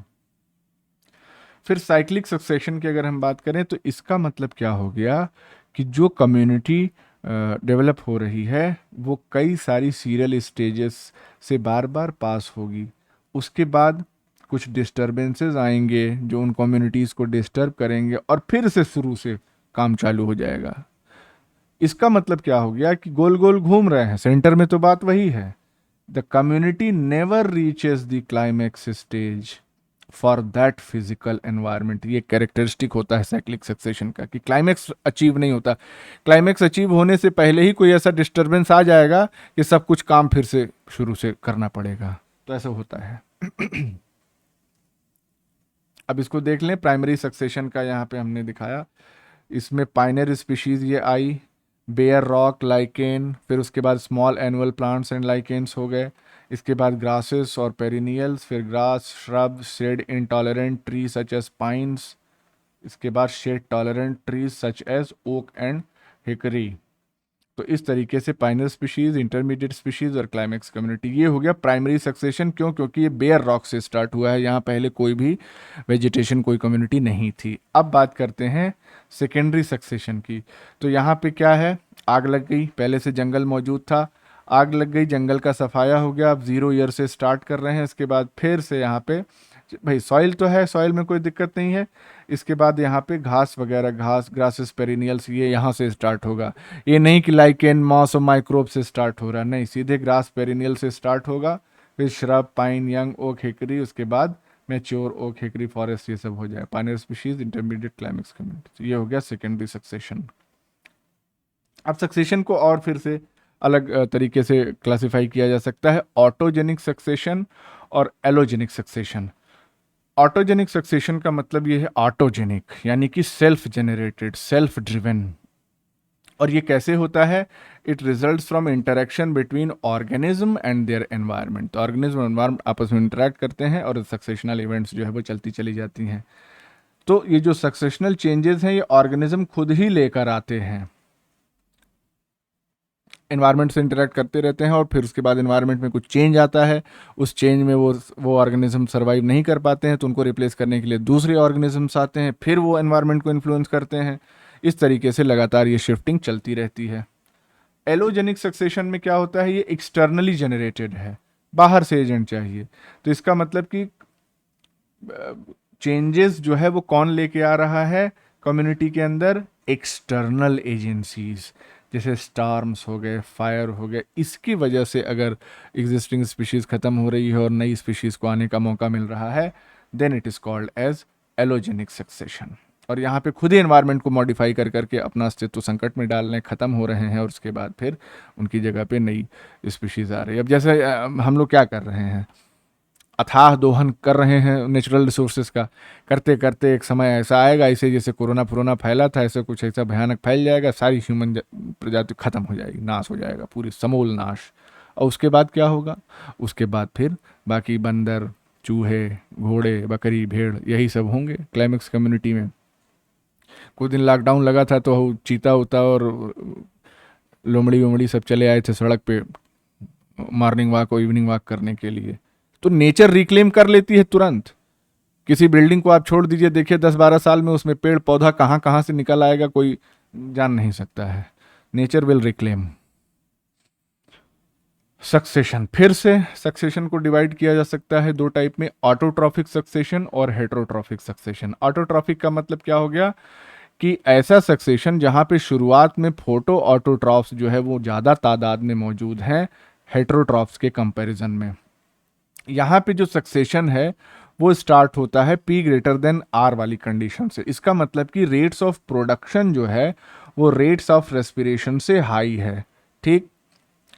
फिर साइक्लिक सक्सेशन की अगर हम बात करें तो इसका मतलब क्या हो गया कि जो कम्युनिटी डेवलप हो रही है वो कई सारी सीरियल स्टेजेस से बार बार पास होगी। उसके बाद कुछ डिस्टरबेंसेस आएंगे जो उन कम्युनिटीज़ को डिस्टर्ब करेंगे और फिर से शुरू से काम चालू हो जाएगा। इसका मतलब क्या हो गया कि गोल गोल घूम रहे हैं, सेंटर में तो बात वही है। The community never reaches the climax stage for that physical environment. ये कैरेक्टरिस्टिक होता है साइक्लिक सक्सेशन का कि क्लाइमैक्स अचीव नहीं होता। क्लाइमैक्स अचीव होने से पहले ही कोई ऐसा डिस्टरबेंस आ जाएगा कि सब कुछ काम फिर से शुरू से करना पड़ेगा। तो ऐसा होता है। अब इसको देख लें, प्राइमरी सक्सेशन का यहाँ पे हमने दिखाया। इसमें पाइनर स्पीशीज ये आई, बेयर रॉक, लाइकेन, फिर उसके बाद small annual plants and lichens हो गए। इसके बाद ग्रासेस और पेरिनियल्स, फिर grass, shrub, shade intolerant tree such as pines. इसके बाद shade tolerant trees such as oak and hickory. तो इस तरीके से पाइनर स्पीशीज, इंटरमीडिएट स्पीशीज और क्लाइमैक्स कम्युनिटी, ये हो गया प्राइमरी सक्सेशन। क्यों? क्योंकि ये बेयर रॉक से स्टार्ट हुआ है, यहाँ पहले कोई भी वेजिटेशन, कोई कम्युनिटी नहीं थी। अब बात करते हैं सेकेंडरी सक्सेशन की। तो यहाँ पे क्या है, आग लग गई, पहले से जंगल मौजूद था, आग लग गई, जंगल का सफाया हो गया। अब 0 ईयर से स्टार्ट कर रहे हैं। इसके बाद फिर से यहाँ पे भाई सॉइल तो है, सॉइल में कोई दिक्कत नहीं है। इसके बाद यहाँ पे घास वगैरह, घास, ग्रासेस, पेरिनियल्स, ये यहाँ से स्टार्ट होगा। ये नहीं कि लाइकेन, मॉस और माइक्रोब से स्टार्ट हो रहा, नहीं, सीधे ग्रास पेरिनियल से स्टार्ट होगा। फिर shrub, pine, young oak, hickory, उसके बाद मैच्योर ओक, हिकरी, फॉरेस्ट, ये सब हो जाए। पाइनर स्पीशीज, इंटरमीडिएट, क्लाइमैक्स कम्युनिटी, ये हो गया सेकेंडरी सक्सेशन। अब सक्सेशन को और फिर से अलग तरीके से क्लासिफाई किया जा सकता है, ऑटोजेनिक सक्सेशन और एलोजेनिक सक्सेशन। ऑटोजेनिक सक्सेशन का मतलब ये है ऑटोजेनिक, यानी कि सेल्फ जेनरेटेड, सेल्फ ड्रिवन। और ये कैसे होता है? It results from interaction between organism and their environment. तो ऑर्गेनिज्म और एनवायरनमेंट आपस में इंटरेक्ट करते हैं और सक्सेशनल इवेंट्स जो है वो चलती चली जाती हैं। तो ये जो सक्सेशनल चेंजेस हैं ये ऑर्गेनिज्म खुद ही लेकर आते हैं, एनवायरनमेंट से इंटरेक्ट करते रहते हैं और फिर उसके बाद एनवायरनमेंट में कुछ चेंज आता है। उस चेंज में वो ऑर्गेनिज्म सर्वाइव नहीं कर पाते हैं, तो उनको रिप्लेस करने के लिए दूसरे ऑर्गेनिजम्स आते हैं, फिर वो एनवायरनमेंट को इन्फ्लुएंस करते हैं। इस तरीके से लगातार ये शिफ्टिंग चलती रहती है। एलोजेनिक सक्सेशन में क्या होता है, ये एक्सटर्नली जनरेटेड है, बाहर से एजेंट चाहिए। तो इसका मतलब कि चेंजेस जो है वो कौन लेके आ रहा है कम्युनिटी के अंदर? एक्सटर्नल एजेंसीज, जैसे स्टार्म्स हो गए, फायर हो गए। इसकी वजह से अगर एग्जिस्टिंग स्पीशीज खत्म हो रही है और नई स्पीशीज को आने का मौका मिल रहा है, then it is called as allogenic succession. और यहाँ पे खुद ही एनवायरनमेंट को मॉडिफाई कर करके अपना अस्तित्व संकट में डाल रहे, खत्म हो रहे हैं और उसके बाद फिर उनकी जगह पे नई स्पीशीज आ रही है। अब जैसे हम लोग क्या कर रहे हैं, अथाह दोहन कर रहे हैं नेचुरल रिसोर्सेज का, करते करते एक समय ऐसा आएगा, ऐसे जैसे कोरोना फैला था, ऐसे कुछ ऐसा भयानक फैल जाएगा, सारी ह्यूमन प्रजाति खत्म हो जाएगी, नाश हो जाएगा, पूरी समूल नाश। और उसके बाद क्या होगा? उसके बाद फिर बाकी बंदर, चूहे, घोड़े, बकरी, भेड़, यही सब होंगे क्लाइमेक्स कम्युनिटी में। कुछ दिन लॉकडाउन लगा था तो चीता उता और लोमड़ी वोमड़ी सब चले आए थे सड़क पे मॉर्निंग वॉक और इवनिंग वॉक करने के लिए। तो नेचर रिक्लेम कर लेती है तुरंत। किसी बिल्डिंग को आप छोड़ दीजिए, देखिए 10-12 साल में उसमें पेड़ पौधा कहाँ कहाँ से निकल आएगा कोई जान नहीं सकता है। Nature will reclaim. सक्सेशन, फिर से सक्सेशन को डिवाइड किया जा सकता है 2 टाइप में, ऑटोट्रॉफिक सक्सेशन और हेटेरोट्रॉफिक सक्सेशन। ऑटोट्रॉफिक का मतलब क्या हो गया कि ऐसा सक्सेशन जहां पे शुरुआत में फोटो ऑटोट्रॉफ्स जो है वो ज़्यादा तादाद में मौजूद हैं हेटेरोट्रॉफ्स के कंपैरिजन में। यहाँ पे जो सक्सेशन है वो स्टार्ट होता है P ग्रेटर देन R वाली कंडीशन से। इसका मतलब कि रेट्स ऑफ प्रोडक्शन जो है वो रेट्स ऑफ रेस्पिरेशन से हाई है, ठीक।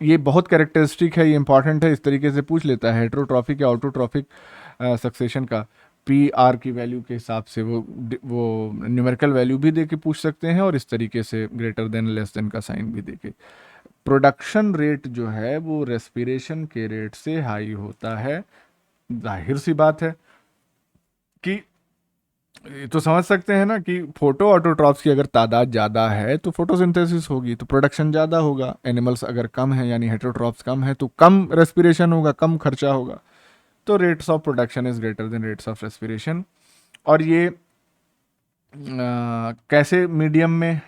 ये बहुत कैरेक्टरिस्टिक है, ये इंपॉर्टेंट है, इस तरीके से पूछ लेता है हेट्रोट्रॉफिक या ऑटोट्रॉफिक सक्सेशन का पी आर की वैल्यू के हिसाब से वो न्यूमेरिकल वैल्यू भी दे के पूछ सकते हैं, और इस तरीके से ग्रेटर देन लेस देन का साइन भी दे के। प्रोडक्शन रेट जो है वो रेस्पिरेशन के रेट से हाई होता है। जाहिर सी बात है कि ये तो समझ सकते हैं ना कि फोटो ऑटोट्रॉप्स की अगर तादाद ज़्यादा है तो फोटोसिंथेसिस होगी, तो प्रोडक्शन ज़्यादा होगा। एनिमल्स अगर कम है यानी हेट्रोट्रॉप्स कम है तो कम रेस्पिरेशन होगा, कम खर्चा होगा। तो rates of production is greater than rates of respiration. और ये कैसे मीडियम में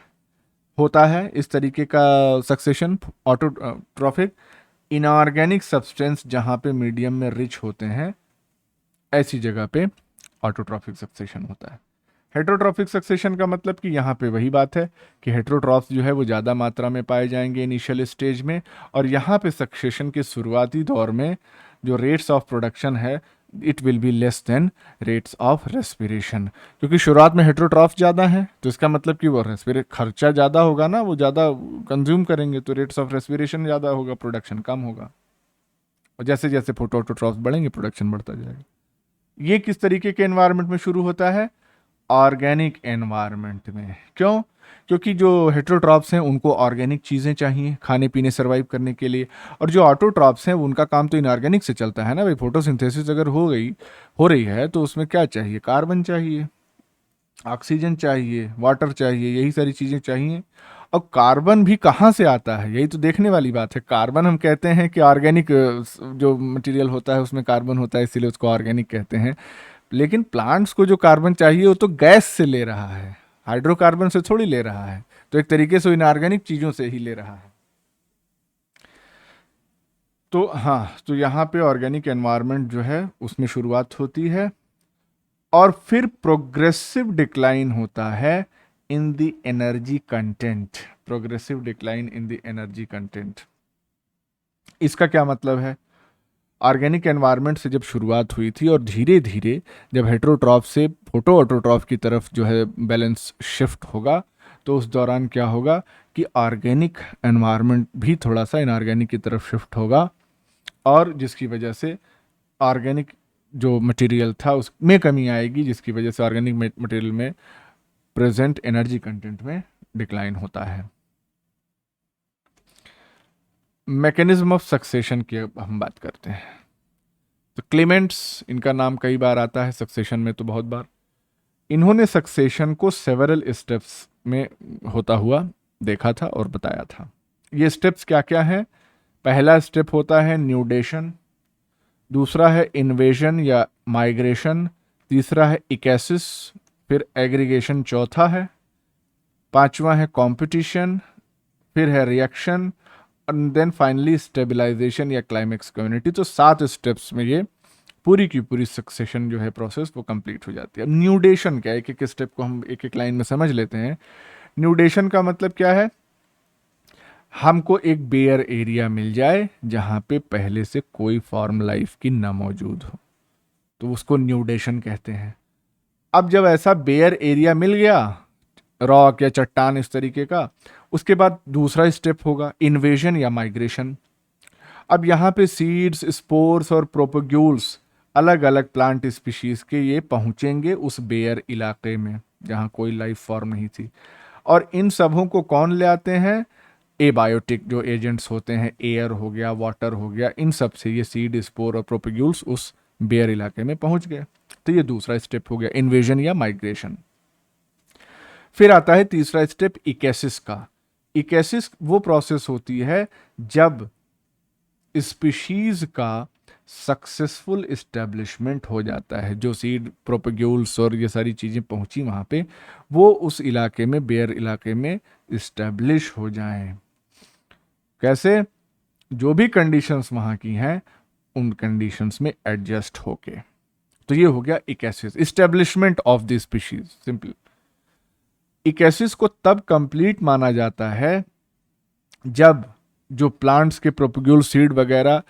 होता है इस तरीके का सक्सेशन ऑटोट्रॉफिक? इनऑर्गेनिक सब्सटेंस जहाँ पे मीडियम में रिच होते हैं ऐसी जगह पे ऑटोट्रॉफिक सक्सेशन होता है। हेट्रोट्रॉफिक सक्सेशन का मतलब कि यहाँ पे वही बात है कि हेट्रोट्रॉफ्स जो है वो ज़्यादा मात्रा में पाए जाएंगे इनिशियल स्टेज में, और यहाँ पे सक्सेशन के शुरुआती दौर में जो रेट्स ऑफ प्रोडक्शन है it will be less than rates of respiration, क्योंकि शुरुआत में हेट्रोट्रॉफ ज़्यादा है तो इसका मतलब कि वो खर्चा ज़्यादा होगा ना, वो ज़्यादा कंज्यूम करेंगे तो रेट्स ऑफ रेस्पिरेशन ज़्यादा होगा, प्रोडक्शन कम होगा। और जैसे जैसे फोटो ऑटोट्रॉफ्स बढ़ेंगे प्रोडक्शन बढ़ता जाएगा। ये किस तरीके के एनवायरनमेंट में शुरू होता है? ऑर्गेनिक एनवायरनमेंट में। क्यों? क्योंकि जो हेट्रोट्रॉप्स हैं उनको ऑर्गेनिक चीज़ें चाहिए खाने पीने सर्वाइव करने के लिए, और जो ऑटोट्रॉप्स हैं उनका काम तो इनऑर्गेनिक से चलता है ना भाई। फोटोसिंथेसिस अगर हो रही है तो उसमें क्या चाहिए? कार्बन चाहिए, ऑक्सीजन चाहिए, वाटर चाहिए, यही सारी चीज़ें चाहिए। और कार्बन भी कहाँ से आता है, यही तो देखने वाली बात है। कार्बन हम कहते हैं कि ऑर्गेनिक जो मटेरियल होता है उसमें कार्बन होता है, इसीलिए उसको ऑर्गेनिक कहते हैं। लेकिन प्लांट्स को जो कार्बन चाहिए वो तो गैस से ले रहा है, हाइड्रोकार्बन से थोड़ी ले रहा है। तो एक तरीके से इनऑर्गेनिक चीज़ों से ही ले रहा है। तो हाँ, तो यहाँ पे ऑर्गेनिक एनवायरनमेंट जो है उसमें शुरुआत होती है, और फिर प्रोग्रेसिव डिक्लाइन होता है in the energy content. Progressive decline in the energy content, इसका क्या मतलब है? ऑर्गेनिक एनवायरनमेंट से जब शुरुआत हुई थी और धीरे धीरे जब हेट्रोट्रॉफ से फोटो ऑटोट्रॉफ की तरफ जो है बैलेंस शिफ्ट होगा, तो उस दौरान क्या होगा कि ऑर्गेनिक एनवायरनमेंट भी थोड़ा सा इनऑर्गेनिक की तरफ शिफ्ट होगा, और जिसकी वजह से ऑर्गेनिक जो मटेरियल था उसमें कमी आएगी, जिसकी वजह से ऑर्गेनिक मटेरियल में प्रेजेंट एनर्जी कंटेंट में डिक्लाइन होता है। मैकेनिज्म ऑफ सक्सेशन की अब हम बात करते हैं। तो क्लेमेंट्स, इनका नाम कई बार आता है सक्सेशन में, तो बहुत बार। इन्होंने सक्सेशन को सेवरल स्टेप्स में होता हुआ देखा था और बताया था। ये स्टेप्स क्या क्या हैं? पहला स्टेप होता है न्यूडेशन, दूसरा है इन्वेजन या माइग्रेशन, तीसरा है इकेसिस, फिर एग्रीगेशन चौथा है, पांचवा है कॉम्पिटिशन, फिर है reaction, and then finally stabilisation या क्लाइमेक्स कम्युनिटी। तो 7 स्टेप्स में ये पूरी की पूरी सक्सेशन जो है प्रोसेस वो कंप्लीट हो जाती है। न्यूडेशन क्या है? एक एक स्टेप को हम एक एक लाइन में समझ लेते हैं। न्यूडेशन का मतलब क्या है? हमको एक बेयर एरिया मिल जाए जहां पे पहले से कोई फॉर्म लाइफ की ना मौजूद हो, तो उसको न्यूडेशन कहते हैं। अब जब ऐसा बेयर एरिया मिल गया, रॉक या चट्टान इस तरीके का, उसके बाद दूसरा स्टेप होगा इन्वेजन या माइग्रेशन। अब यहाँ पे सीड्स, स्पोर्स और प्रोपोग्यूल्स अलग अलग प्लांट स्पीशीज के ये पहुंचेंगे उस बेयर इलाके में जहाँ कोई लाइफ फॉर्म नहीं थी, और इन सबों को कौन ले आते हैं? एबायोटिक जो एजेंट्स होते हैं, एयर हो गया, वाटर हो गया, इन सब से ये सीड, स्पोर और प्रोपोग्यूल्स उस बेयर इलाके में पहुंच गए। तो ये दूसरा स्टेप हो गया इन्वेजन या माइग्रेशन। फिर आता है तीसरा स्टेप इकेसिस का। इकेसिस वो प्रोसेस होती है जब स्पीशीज का सक्सेसफुल इस्टेब्लिशमेंट हो जाता है। जो सीड, प्रोपेग्यूल्स और ये सारी चीज़ें पहुंची वहाँ पे, वो उस इलाके में, बेयर इलाके में इस्टेब्लिश हो जाएं। कैसे? जो भी कंडीशंस वहाँ की हैं उन कंडीशंस में एडजस्ट होके। तो ये हो गया ecesis, establishment of the species. Simple. Ecesis को तब कंप्लीट माना जाता है जब जो प्लांट्स के प्रोपेग्यूल, सीड वगैरह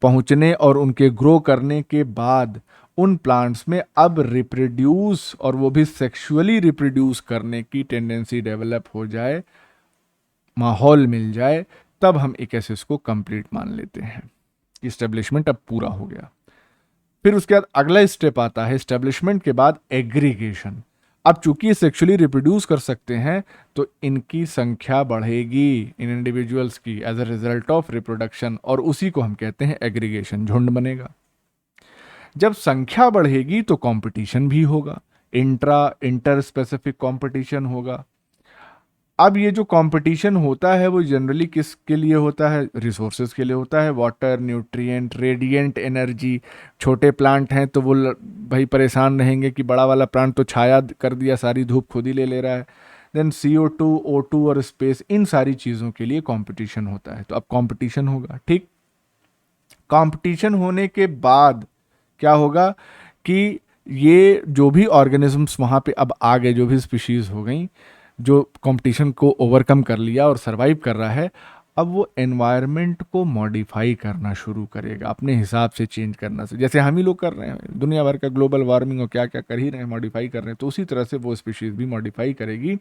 पहुंचने और उनके ग्रो करने के बाद उन प्लांट्स में अब रिप्रोड्यूस, और वो भी सेक्सुअली रिप्रोड्यूस करने की टेंडेंसी डेवलप हो जाए, माहौल मिल जाए, तब हम एक एसएस को कंप्लीट मान लेते हैं कि इस्टेब्लिशमेंट अब पूरा हो गया। फिर उसके बाद अगला स्टेप आता है इस्टेब्लिशमेंट के बाद एग्रीगेशन। अब चूंकि ये सेक्सुअली रिप्रोड्यूस कर सकते हैं तो इनकी संख्या बढ़ेगी इन इंडिविजुअल्स की as a result of reproduction, और उसी को हम कहते हैं एग्रीगेशन, झुंड बनेगा। जब संख्या बढ़ेगी तो कंपटीशन भी होगा, इंटर स्पेसिफिक कंपटीशन होगा। अब ये जो कंपटीशन होता है वो जनरली किसके लिए होता है? रिसोर्सेज के लिए होता है, वाटर, न्यूट्रिएंट, रेडिएंट एनर्जी। छोटे प्लांट हैं तो वो भाई परेशान रहेंगे कि बड़ा वाला प्लांट तो छाया कर दिया, सारी धूप खुद ही ले रहा है। देन CO2, O2 और स्पेस, इन सारी चीज़ों के लिए कंपटीशन होता है। तो अब कंपटीशन होगा, ठीक। कंपटीशन होने के बाद क्या होगा कि ये जो भी ऑर्गेनिजम्स वहाँ पे अब आ गए, जो भी स्पीशीज हो गई, जो कंपटीशन को ओवरकम कर लिया और सरवाइव कर रहा है, अब वो एनवायरनमेंट को मॉडिफाई करना शुरू करेगा, अपने हिसाब से चेंज करना से, जैसे हम ही लोग कर रहे हैं, दुनिया भर का ग्लोबल वार्मिंग और क्या क्या कर ही रहे हैं, मॉडिफाई कर रहे हैं, तो उसी तरह से वो स्पीशीज भी मॉडिफाई करेगी।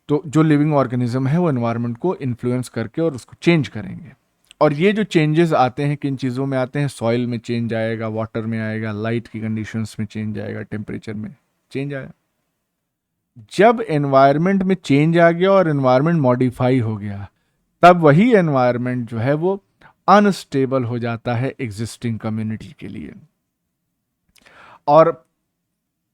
तो जो लिविंग ऑर्गेनिज्म है वो एनवायरनमेंट को इन्फ्लुएंस करके और उसको चेंज करेंगे। और ये जो चेंजेस आते हैं किन चीज़ों में आते हैं? सॉइल में चेंज आएगा, वाटर में आएगा, लाइट की कंडीशंस में चेंज आएगा, टेम्परेचर में चेंज आएगा। जब एनवायरनमेंट में चेंज आ गया और एनवायरनमेंट मॉडिफाई हो गया, तब वही एनवायरनमेंट जो है वो अनस्टेबल हो जाता है एग्जिस्टिंग कम्युनिटी के लिए। और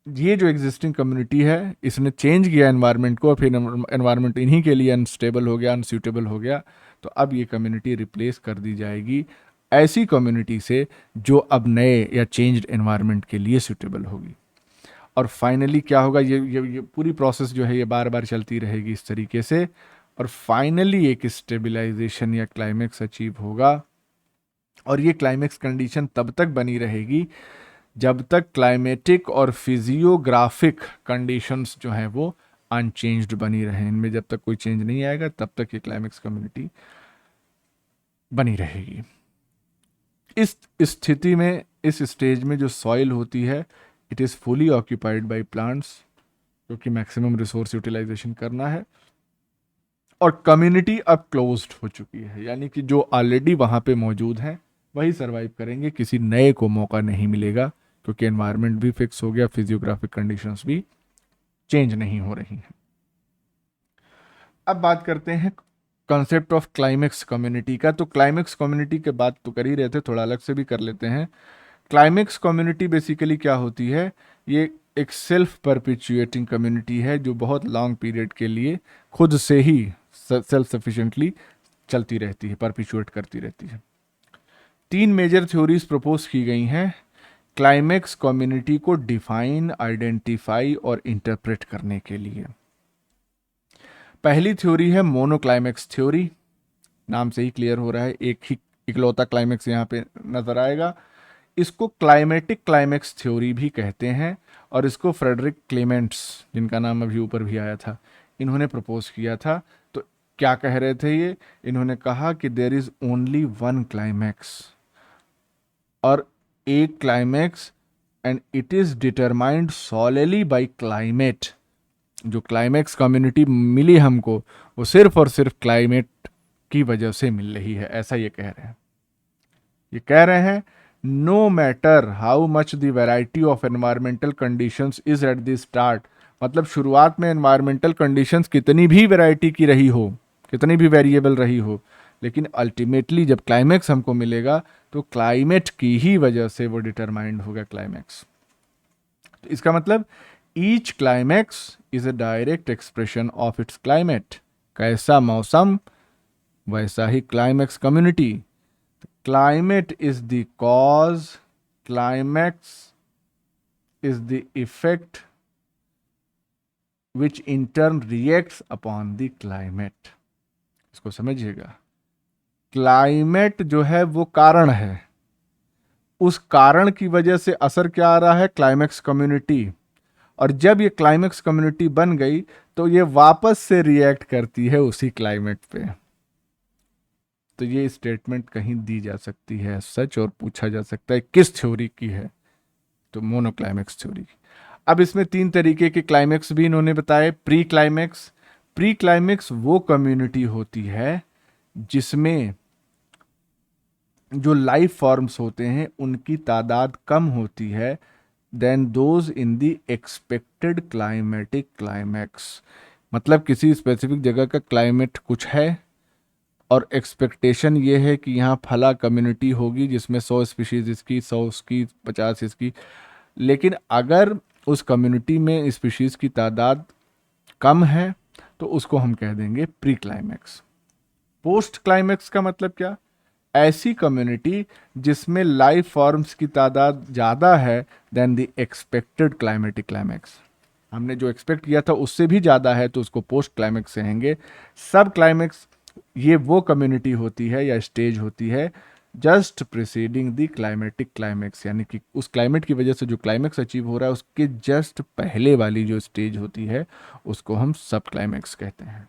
ये जो एग्जिस्टिंग कम्युनिटी है, इसने चेंज किया एनवायरनमेंट को, फिर एनवायरनमेंट इन्हीं के लिए अनस्टेबल हो गया, अनसूटेबल हो गया, तो अब ये कम्युनिटी रिप्लेस कर दी जाएगी ऐसी कम्युनिटी से जो अब नए या चेंज्ड एनवायरनमेंट के लिए सूटेबल होगी। और फाइनली क्या होगा? ये पूरी प्रोसेस जो है ये बार बार चलती रहेगी इस तरीके से, और फाइनली एक स्टेबलाइजेशन या क्लाइमेक्स अचीव होगा। और ये क्लाइमेक्स कंडीशन तब तक बनी रहेगी जब तक क्लाइमेटिक और फिजियोग्राफिक कंडीशंस जो हैं वो अनचेंज्ड बनी रहें। इनमें जब तक कोई चेंज नहीं आएगा तब तक ये क्लाइमेक्स कम्युनिटी बनी रहेगी। इस स्थिति में, इस स्टेज में जो सॉइल होती है, it is fully occupied by plants, क्योंकि मैक्सिमम रिसोर्स यूटिलाइजेशन करना है, और कम्युनिटी अब क्लोज्ड हो चुकी है, यानी कि जो ऑलरेडी वहाँ पे मौजूद हैं वही सरवाइव करेंगे, किसी नए को मौका नहीं मिलेगा, क्योंकि एनवायरनमेंट भी फिक्स हो गया, फिजियोग्राफिक कंडीशंस भी चेंज नहीं हो रही हैं। अब बात करते हैं कॉन्सेप्ट ऑफ क्लाइमेक्स कम्युनिटी का। तो क्लाइमेक्स कम्युनिटी के बात तो कर ही रहे थे, थोड़ा अलग से भी कर लेते हैं। क्लाइमेक्स कम्युनिटी बेसिकली क्या होती है? ये एक सेल्फ परपिचुएटिंग कम्युनिटी है जो बहुत लॉन्ग पीरियड के लिए खुद से ही सेल्फ सफिशिएंटली चलती रहती है, परपिचुएट करती रहती है। 3 मेजर थ्योरीज प्रपोज की गई हैं क्लाइमेक्स कम्युनिटी को डिफाइन, आइडेंटिफाई और इंटरप्रेट करने के लिए। पहली थ्योरी है मोनोक्लाइमेक्स थ्योरी, नाम से ही क्लियर हो रहा है, एक ही इकलौता क्लाइमेक्स यहाँ पे नजर आएगा। इसको क्लाइमेटिक क्लाइमेक्स थ्योरी भी कहते हैं, और इसको फ्रेडरिक क्लेमेंट्स, जिनका नाम अभी ऊपर भी आया था, इन्होंने प्रपोज किया था। तो क्या कह रहे थे ये? इन्होंने कहा कि there is only one climax, और एक climax, and it is determined solely by climate. जो क्लाइमेक्स कम्युनिटी मिली हमको, वो सिर्फ और सिर्फ क्लाइमेट की वजह से मिल रही है, ऐसा ये कह रहे हैं। ये कह रहे हैं no matter how much the variety of environmental conditions is at the start, मतलब शुरुआत में एनवायरमेंटल कंडीशंस कितनी भी वैरायटी की रही हो, कितनी भी वेरिएबल रही हो, लेकिन अल्टीमेटली जब क्लाइमेक्स हमको मिलेगा तो क्लाइमेट की ही वजह से वो डिटरमाइंड होगा क्लाइमेक्स। तो इसका मतलब each climax is a direct expression of its climate. कैसा मौसम वैसा ही climax community. Climate is the cause, climax is the effect which in turn reacts upon the climate. इसको समझिएगा, क्लाइमेट जो है वो कारण है, उस कारण की वजह से असर क्या आ रहा है? Climax community. और जब ये क्लाइमेक्स कम्युनिटी बन गई तो ये वापस से रिएक्ट करती है उसी क्लाइमेट पे। तो ये स्टेटमेंट कहीं दी जा सकती है सच, और पूछा जा सकता है किस थ्योरी की है? तो मोनोक्लाइमेक्स थ्योरी की। अब इसमें 3 तरीके के क्लाइमेक्स भी इन्होंने बताए। प्री क्लाइमेक्स, प्री क्लाइमेक्स वो कम्युनिटी होती है जिसमें जो लाइफ फॉर्म्स होते हैं उनकी तादाद कम होती है then those in the expected climatic climax. मतलब किसी स्पेसिफिक जगह का क्लाइमेट कुछ है और एक्सपेक्टेशन ये है कि यहाँ फला कम्युनिटी होगी जिसमें 100 स्पीशीज इसकी, 100 उसकी, 50 इसकी। लेकिन अगर उस कम्युनिटी में स्पीशीज की तादाद कम है तो उसको हम कह देंगे प्री क्लाइमैक्स। पोस्ट क्लाइमैक्स का मतलब क्या? ऐसी कम्युनिटी जिसमें लाइफ फॉर्म्स की तादाद ज़्यादा है then the expected climatic climax. हमने जो एक्सपेक्ट किया था उससे भी ज़्यादा है तो उसको पोस्ट क्लाइमैक्स कहेंगे। सब क्लाइमैक्स ये वो कम्युनिटी होती है या स्टेज होती है just preceding the climatic climax, यानी कि उस क्लाइमेट की वजह से जो क्लाइमैक्स अचीव हो रहा है उसके जस्ट पहले वाली जो स्टेज होती है उसको हम सब क्लाइमैक्स कहते हैं।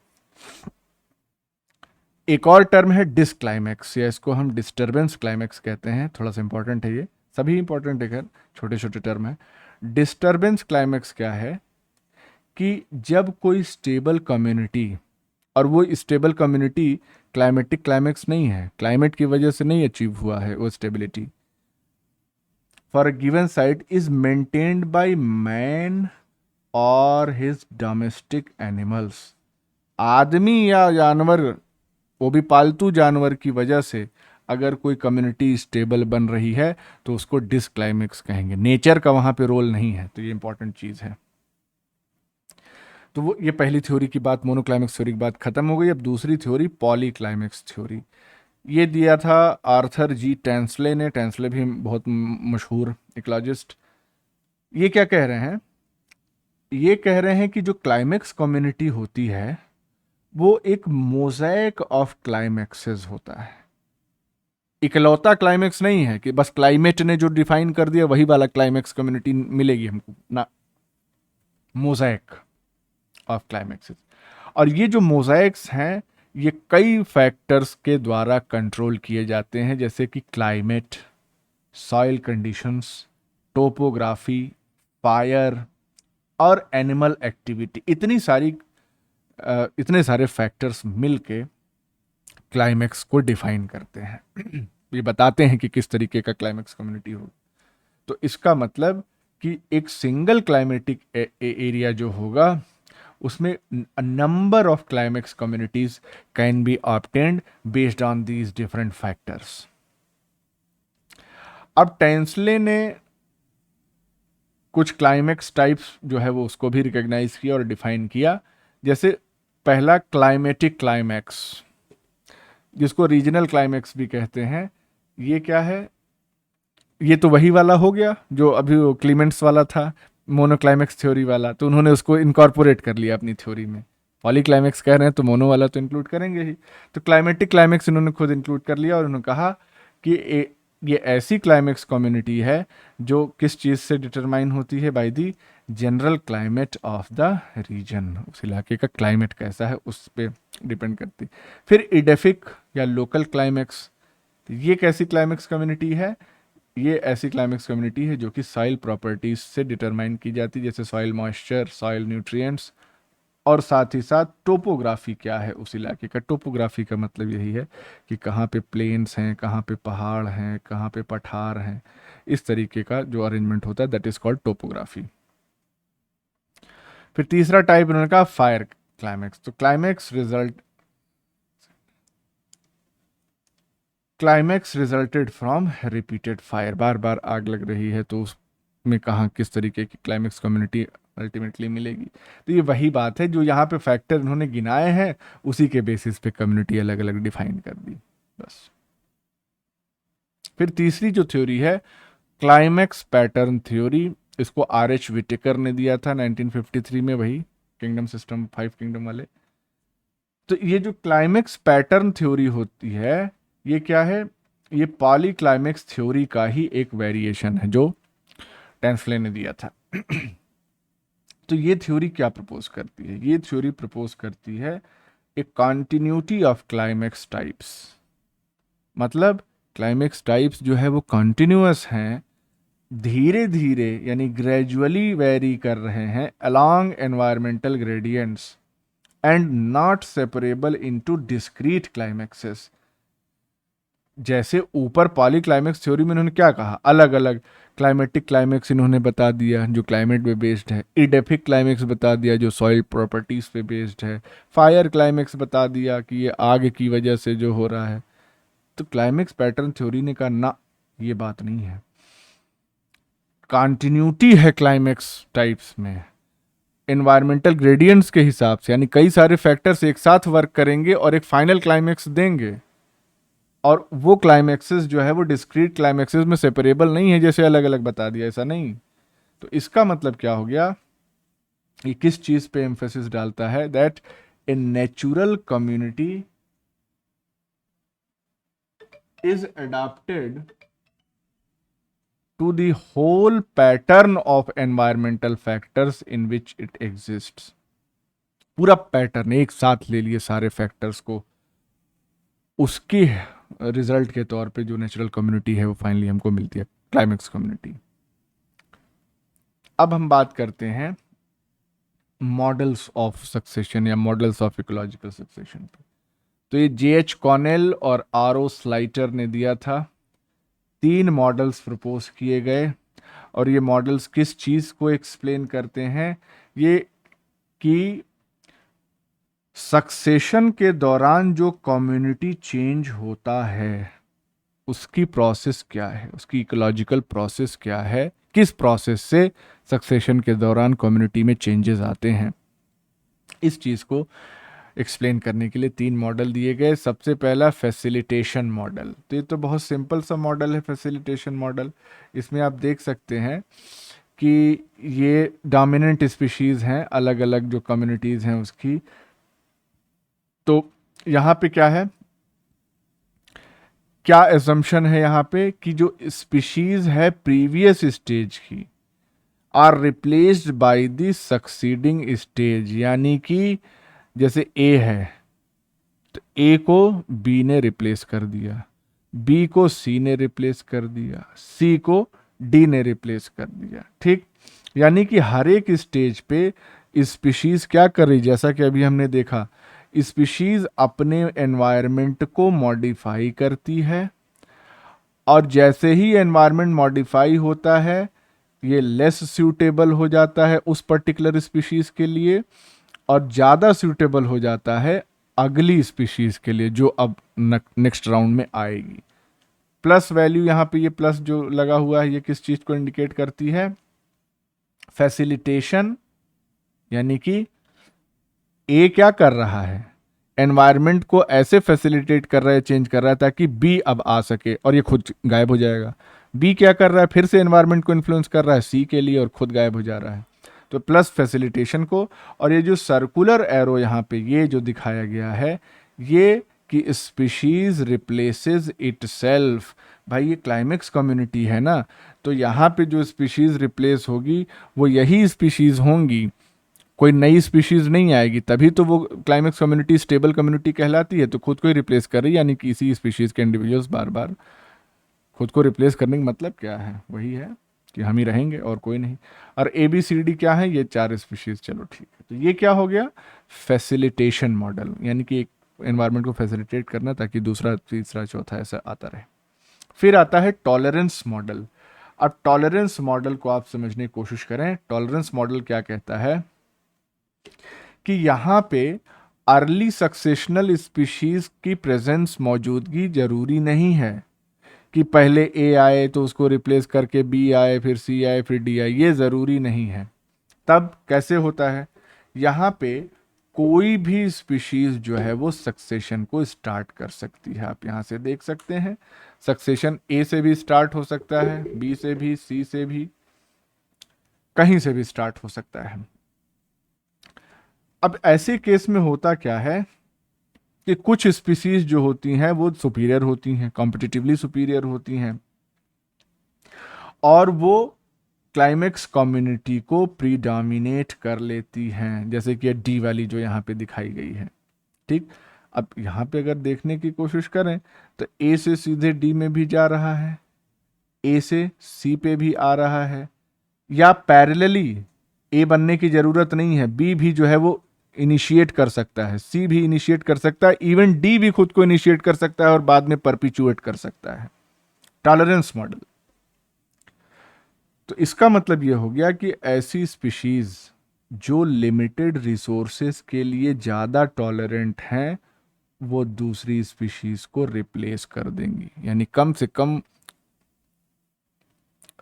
एक और टर्म है डिसक्लाइमैक्स, या इसको हम डिस्टर्बेंस क्लाइमैक्स कहते हैं। थोड़ा सा इंपॉर्टेंट है, ये सभी इंपॉर्टेंट है, छोटे छोटे टर्म है। डिस्टर्बेंस क्लाइमैक्स क्या है कि जब कोई स्टेबल कम्युनिटी, और वो स्टेबल कम्युनिटी क्लाइमेटिक क्लाइमैक्स नहीं है, क्लाइमेट की वजह से नहीं अचीव हुआ है वो stability, for a given site is maintained by man और हिज डोमेस्टिक एनिमल्स। आदमी या जानवर, वो भी पालतू जानवर की वजह से अगर कोई कम्युनिटी स्टेबल बन रही है तो उसको डिसक्लाइमैक्स कहेंगे। नेचर का वहां पे रोल नहीं है, तो ये इंपॉर्टेंट चीज है। तो वो ये पहली थ्योरी की बात, मोनोक्लाइमैक्स थ्योरी की बात खत्म हो गई। अब दूसरी थ्योरी पॉलीक्लाइमैक्स थ्योरी, ये दिया था आर्थर जी टेंसले ने। टेंसले भी बहुत मशहूर इकोलॉजिस्ट। ये क्या कह रहे हैं? ये कह रहे हैं कि जो क्लाइमैक्स कम्युनिटी होती है वो एक मोज़ेक ऑफ क्लाइमैक्सेस होता है। इकलौता क्लाइमैक्स नहीं है कि बस क्लाइमेट ने जो डिफाइन कर दिया वही वाला क्लाइमैक्स कम्युनिटी मिलेगी हमको ना, मोज़ेक ऑफ क्लाइमैक्सेस। और ये जो मोज़ेक्स हैं ये कई फैक्टर्स के द्वारा कंट्रोल किए जाते हैं, जैसे कि climate, soil conditions, topography, fire और एनिमल एक्टिविटी। इतने सारे फैक्टर्स मिलके क्लाइमैक्स को डिफाइन करते हैं। ये बताते हैं कि किस तरीके का क्लाइमैक्स कम्युनिटी हो। तो इसका मतलब कि एक सिंगल क्लाइमेटिक एरिया जो होगा उसमें number of climax communities can be obtained based on these different factors. अब टेंसले ने कुछ क्लाइमैक्स टाइप्स जो है वो उसको भी रिकॉग्नाइज किया और डिफाइन किया। जैसे पहला क्लाइमेटिक क्लाइमैक्स, जिसको रीजनल क्लाइमैक्स भी कहते हैं। ये क्या है? ये तो वही वाला हो गया जो अभी वो क्लीमेंट्स वाला था, मोनोक्लाइमैक्स थ्योरी वाला, तो उन्होंने उसको इनकॉर्पोरेट कर लिया अपनी थ्योरी में। पॉलीक्लाइमैक्स कह रहे हैं तो मोनो वाला तो इंक्लूड करेंगे ही, तो क्लाइमेटिक क्लाइमैक्स इन्होंने खुद इंक्लूड कर लिया और उन्होंने कहा कि ये ऐसी क्लाइमैक्स कम्युनिटी है जो किस चीज़ से डिटरमाइन होती है? By the general climate of the region. उस इलाके का क्लाइमेट कैसा है उस पर डिपेंड करती। फिर इडेफिक या लोकल क्लाइमैक्स, ये कैसी क्लाइमैक्स कम्युनिटी है? ये ऐसी क्लाइमैक्स कम्युनिटी है जो कि सॉइल प्रॉपर्टीज से डिटरमाइन की जाती है, जैसे सॉइल मॉइस्चर, सॉइल न्यूट्रिएंट्स, और साथ ही साथ टोपोग्राफी क्या है उस इलाके का। टोपोग्राफी का मतलब यही है कि कहाँ पे प्लेन्स हैं, कहाँ पे पहाड़ हैं, कहाँ पे पठार हैं, इस तरीके का जो अरेंजमेंट होता है दैट इज कॉल्ड टोपोग्राफी। फिर तीसरा टाइप उन्होंने कहा फायर क्लाइमैक्स। तो climax resulted from repeated fire, बार बार आग लग रही है तो उसमें कहाँ किस तरीके की क्लाइमैक्स कम्युनिटी अल्टीमेटली मिलेगी। तो ये वही बात है जो यहाँ पे फैक्टर उन्होंने गिनाए हैं उसी के बेसिस पे कम्युनिटी अलग अलग डिफाइन कर दी बस। फिर तीसरी जो थ्योरी है क्लाइमैक्स पैटर्न थ्योरी, इसको R.H. विटेकर ने दिया था 1953 में, वही किंगडम सिस्टम, 5 किंगडम वाले। तो ये जो क्लाइमैक्स पैटर्न थ्योरी होती है ये क्या है? ये पॉली क्लाइमैक्स थ्योरी का ही एक वेरिएशन है जो टेंसले ने दिया था। तो ये थ्योरी क्या प्रपोज करती है? ये थ्योरी प्रपोज करती है एक कॉन्टिन्यूटी ऑफ क्लाइमैक्स टाइप्स। मतलब क्लाइमैक्स टाइप्स जो है वो कॉन्टिन्यूअस हैं, धीरे धीरे यानी ग्रेजुअली वेरी कर रहे हैं along environmental gradients, and not separable into discrete climaxes. जैसे ऊपर पॉली क्लाइमेक्स थ्योरी में इन्होंने क्या कहा, अलग अलग क्लाइमेटिक क्लाइमेक्स इन्होंने बता दिया जो क्लाइमेट पे बेस्ड है, इडेफिक क्लाइमेक्स बता दिया जो सॉइल प्रॉपर्टीज पे बेस्ड है, फायर क्लाइमेक्स बता दिया कि ये आग की वजह से जो हो रहा है। तो क्लाइमेक्स पैटर्न थ्योरी ने कहा ना, ये बात नहीं है, कॉन्टिन्यूटी है क्लाइमेक्स टाइप्स में एनवायरमेंटल ग्रेडियंट्स के हिसाब से, यानी कई सारे फैक्टर्स एक साथ वर्क करेंगे और एक फाइनल क्लाइमेक्स देंगे। और वो क्लाइमेक्सेस जो है वो डिस्क्रीट क्लाइमेक्सेस में सेपरेबल नहीं है जैसे अलग अलग बता दिया, ऐसा नहीं। तो इसका मतलब क्या हो गया, ये किस चीज पे एम्फेसिस डालता है, that a natural community is adopted to the whole pattern of environmental factors in which it exists। पूरा पैटर्न एक साथ ले लिए सारे फैक्टर्स को, उसके रिजल्ट के तौर पे जो नेचुरल कम्युनिटी है वो फाइनली हमको मिलती है, क्लाइमेक्स कम्युनिटी। अब हम बात करते हैं मॉडल्स ऑफ सक्सेशन या मॉडल्स ऑफ इकोलॉजिकल सक्सेशन पे। तो ये J.H. कॉनेल और R.O. स्लाइटर ने दिया था, 3 मॉडल्स प्रपोज किए गए। और ये मॉडल्स किस चीज को एक्सप्लेन करते हैं, ये कि सक्सेशन के दौरान जो कम्युनिटी चेंज होता है उसकी प्रोसेस क्या है, उसकी इकोलॉजिकल प्रोसेस क्या है, किस प्रोसेस से सक्सेशन के दौरान कम्युनिटी में चेंजेस आते हैं। इस चीज को एक्सप्लेन करने के लिए 3 मॉडल दिए गए। सबसे पहला फैसिलिटेशन मॉडल। तो ये तो बहुत सिंपल सा मॉडल है फैसिलिटेशन मॉडल। इसमें आप देख सकते हैं कि ये डोमिनेंट स्पीशीज हैं, अलग अलग जो कम्युनिटीज हैं उसकी। तो यहाँ पे क्या है, क्या एजम्पशन है यहाँ पे कि जो स्पीशीज है प्रीवियस स्टेज की are replaced by the succeeding stage, यानी कि जैसे ए है तो ए को बी ने रिप्लेस कर दिया, बी को सी ने रिप्लेस कर दिया, सी को डी ने रिप्लेस कर दिया। ठीक, यानी कि हर एक स्टेज पे स्पीशीज क्या कर रही, जैसा कि अभी हमने देखा, स्पीशीज अपने एनवायरनमेंट को मॉडिफाई करती है और जैसे ही एनवायरनमेंट मॉडिफाई होता है ये लेस सूटेबल हो जाता है उस पर्टिकुलर स्पीशीज के लिए और ज़्यादा सूटेबल हो जाता है अगली स्पीशीज के लिए जो अब नेक्स्ट राउंड में आएगी। प्लस वैल्यू यहाँ पे ये प्लस जो लगा हुआ है ये किस चीज़ को इंडिकेट करती है, फैसिलिटेशन, यानी कि ए क्या कर रहा है, एनवायरनमेंट को ऐसे फैसिलिटेट कर रहा है, चेंज कर रहा है ताकि बी अब आ सके और ये खुद गायब हो जाएगा। बी क्या कर रहा है, फिर से एनवायरनमेंट को इन्फ्लुएंस कर रहा है सी के लिए और खुद गायब हो जा रहा है। तो प्लस फैसिलिटेशन को, और ये जो सर्कुलर एरो यहाँ पे ये जो दिखाया गया है ये कि स्पीशीज रिप्लेसेस इटसेल्फ। भाई ये क्लाइमेक्स कम्युनिटी है ना, तो यहाँ पे जो स्पीशीज रिप्लेस होगी वो यही स्पीशीज होंगी, कोई नई स्पीशीज नहीं आएगी, तभी तो वो क्लाइमेक्स कम्युनिटी स्टेबल कम्युनिटी कहलाती है। तो खुद को ही रिप्लेस कर रही है, यानी कि इसी स्पीशीज के इंडिविजुअल्स बार बार खुद को रिप्लेस करने का मतलब क्या है, वही है कि हम ही रहेंगे और कोई नहीं। और ABCD क्या है, ये 4 स्पीशीज। चलो ठीक है, तो ये क्या हो गया, फैसिलिटेशन मॉडल, यानी कि एक एनवायरनमेंट को फैसिलिटेट करना ताकि दूसरा तीसरा चौथा ऐसा आता रहे। फिर आता है टॉलरेंस मॉडल। अब टॉलरेंस मॉडल को आप समझने की कोशिश करें। टॉलरेंस मॉडल क्या कहता है कि यहाँ पे अर्ली सक्सेशनल स्पीशीज की प्रेजेंस, मौजूदगी जरूरी नहीं है कि पहले ए आए तो उसको रिप्लेस करके बी आए, फिर सी आए, फिर डी आए, ये ज़रूरी नहीं है। तब कैसे होता है, यहाँ पे कोई भी स्पीशीज जो है वो सक्सेशन को स्टार्ट कर सकती है। आप यहाँ से देख सकते हैं सक्सेशन ए से भी स्टार्ट हो सकता है, बी से भी, सी से भी, कहीं से भी स्टार्ट हो सकता है। अब ऐसे केस में होता क्या है कि कुछ स्पीसीज जो होती हैं वो सुपीरियर होती हैं, कॉम्पिटिटिवली सुपीरियर होती हैं और वो क्लाइमेक्स कम्युनिटी को प्रीडोमिनेट कर लेती हैं, जैसे कि डी वाली जो यहाँ पे दिखाई गई है। ठीक, अब यहाँ पे अगर देखने की कोशिश करें तो ए से सीधे डी में भी जा रहा है, ए से सी पे भी आ रहा है, या पैरेलली ए बनने की जरूरत नहीं है, बी भी जो है वो इनिशिएट कर सकता है, सी भी इनिशिएट कर सकता है, इवन डी भी खुद को इनिशिएट कर सकता है और बाद में परपिचुएट कर सकता है। Tolerance model. तो इसका मतलब यह हो गया कि ऐसी स्पीशीज जो लिमिटेड रिसोर्सेस के लिए ज्यादा टॉलरेंट हैं वो दूसरी स्पीशीज को रिप्लेस कर देंगी, यानी कम से कम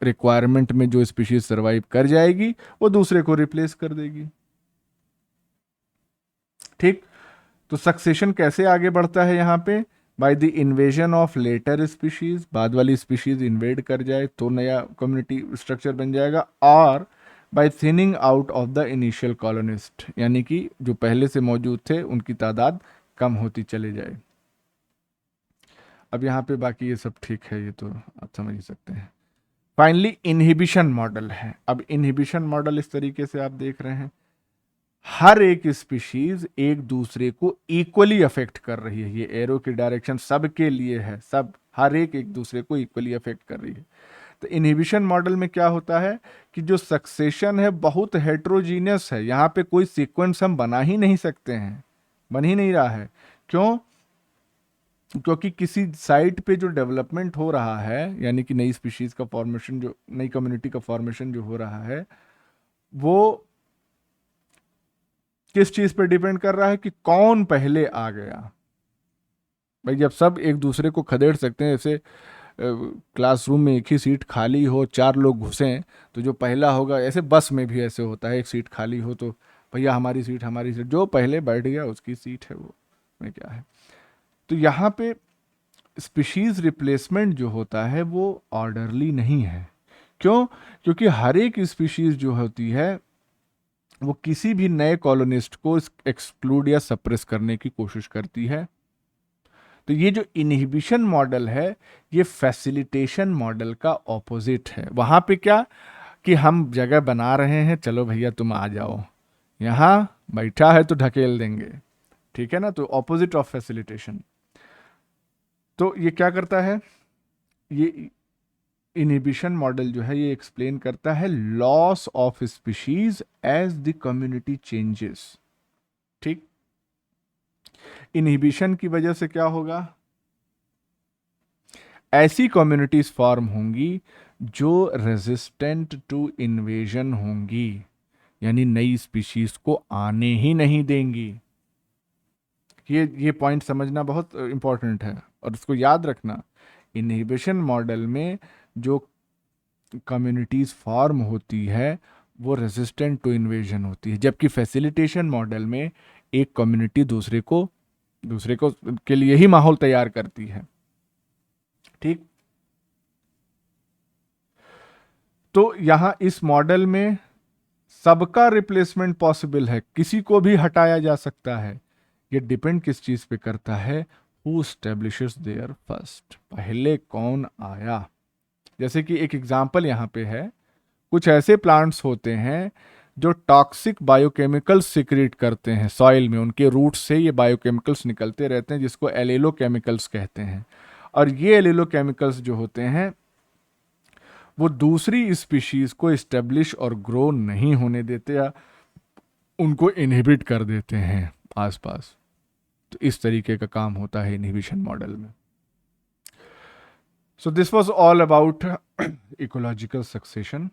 रिक्वायरमेंट में जो स्पीशीज सरवाइव कर जाएगी वो दूसरे को रिप्लेस कर देगी। ठीक। तो सक्सेशन कैसे आगे बढ़ता है यहां पे? By the invasion of later species, बाद वाली स्पीशीज इन्वेड कर जाए तो नया कम्युनिटी स्ट्रक्चर बन जाएगा, और by thinning out of the initial colonist, यानी कि जो पहले से मौजूद थे उनकी तादाद कम होती चले जाए। अब यहाँ पे बाकी ये सब ठीक है, ये तो आप समझ ही सकते हैं। फाइनली इनहिबिशन मॉडल है। अब इनहिबिशन मॉडल इस तरीके से आप देख रहे हैं, हर एक स्पीशीज एक दूसरे को इक्वली अफेक्ट कर रही है। ये एरो की डायरेक्शन सबके लिए है, सब हर एक दूसरे को इक्वली अफेक्ट कर रही है। तो इनहिबिशन मॉडल में क्या होता है कि जो सक्सेशन है बहुत हेट्रोजीनियस है, यहाँ पे कोई सीक्वेंस हम बना ही नहीं सकते हैं, बन ही नहीं रहा है। क्यों? क्योंकि किसी साइट पे जो डेवलपमेंट हो रहा है, यानी कि नई स्पीशीज का फॉर्मेशन, जो नई कम्युनिटी का फॉर्मेशन जो हो रहा है, वो किस चीज पे डिपेंड कर रहा है कि कौन पहले आ गया। भाई जब सब एक दूसरे को खदेड़ सकते हैं, जैसे क्लासरूम में एक ही सीट खाली हो, 4 लोग घुसें तो जो पहला होगा, ऐसे बस में भी ऐसे होता है, एक सीट खाली हो तो भैया हमारी सीट हमारी सीट, जो पहले बैठ गया उसकी सीट है, वो में क्या है। तो यहाँ पे स्पीशीज रिप्लेसमेंट जो होता है वो ऑर्डरली नहीं है। क्यों? क्योंकि हर एक स्पीशीज जो होती है वो किसी भी नए कॉलोनिस्ट को एक्सक्लूड या सप्रेस करने की कोशिश करती है। तो ये जो इनहिबिशन मॉडल है ये फैसिलिटेशन मॉडल का ऑपोजिट है। वहां पे क्या कि हम जगह बना रहे हैं, चलो भैया तुम आ जाओ, यहां बैठा है तो ढकेल देंगे, ठीक है ना। तो ऑपोजिट ऑफ फैसिलिटेशन। तो ये क्या करता है, ये इनहिबिशन मॉडल जो है ये एक्सप्लेन करता है loss of species as the community changes. ठीक। इनहिबिशन की वजह से क्या होगा, ऐसी कम्युनिटीज फॉर्म होंगी जो रेजिस्टेंट टू इन्वेजन होंगी, यानी नई स्पीशीज को आने ही नहीं देंगी। ये पॉइंट समझना बहुत इंपॉर्टेंट है और उसको याद रखना। इनहिबिशन मॉडल में जो कम्युनिटीज फॉर्म होती है वो रेजिस्टेंट टू इन्वेजन होती है, जबकि फैसिलिटेशन मॉडल में एक कम्युनिटी दूसरे को के लिए ही माहौल तैयार करती है। ठीक। तो यहां इस मॉडल में सबका रिप्लेसमेंट पॉसिबल है, किसी को भी हटाया जा सकता है। ये डिपेंड किस चीज पे करता है, हु एस्टेब्लिशेस देयर फर्स्ट, पहले कौन आया। जैसे कि एक एग्जांपल यहां पे है, कुछ ऐसे प्लांट्स होते हैं जो टॉक्सिक बायोकेमिकल्स सिक्रीट करते हैं सॉइल में, उनके रूट्स से ये बायोकेमिकल्स निकलते रहते हैं जिसको एलेलोकेमिकल्स कहते हैं। और ये एलेलोकेमिकल्स जो होते हैं वो दूसरी स्पीशीज को इस्टेब्लिश और ग्रो नहीं होने देते या उनको इनहिबिट कर देते हैं आसपास। तो इस तरीके का काम होता है इनहिबिशन मॉडल में। So this was all about ecological succession.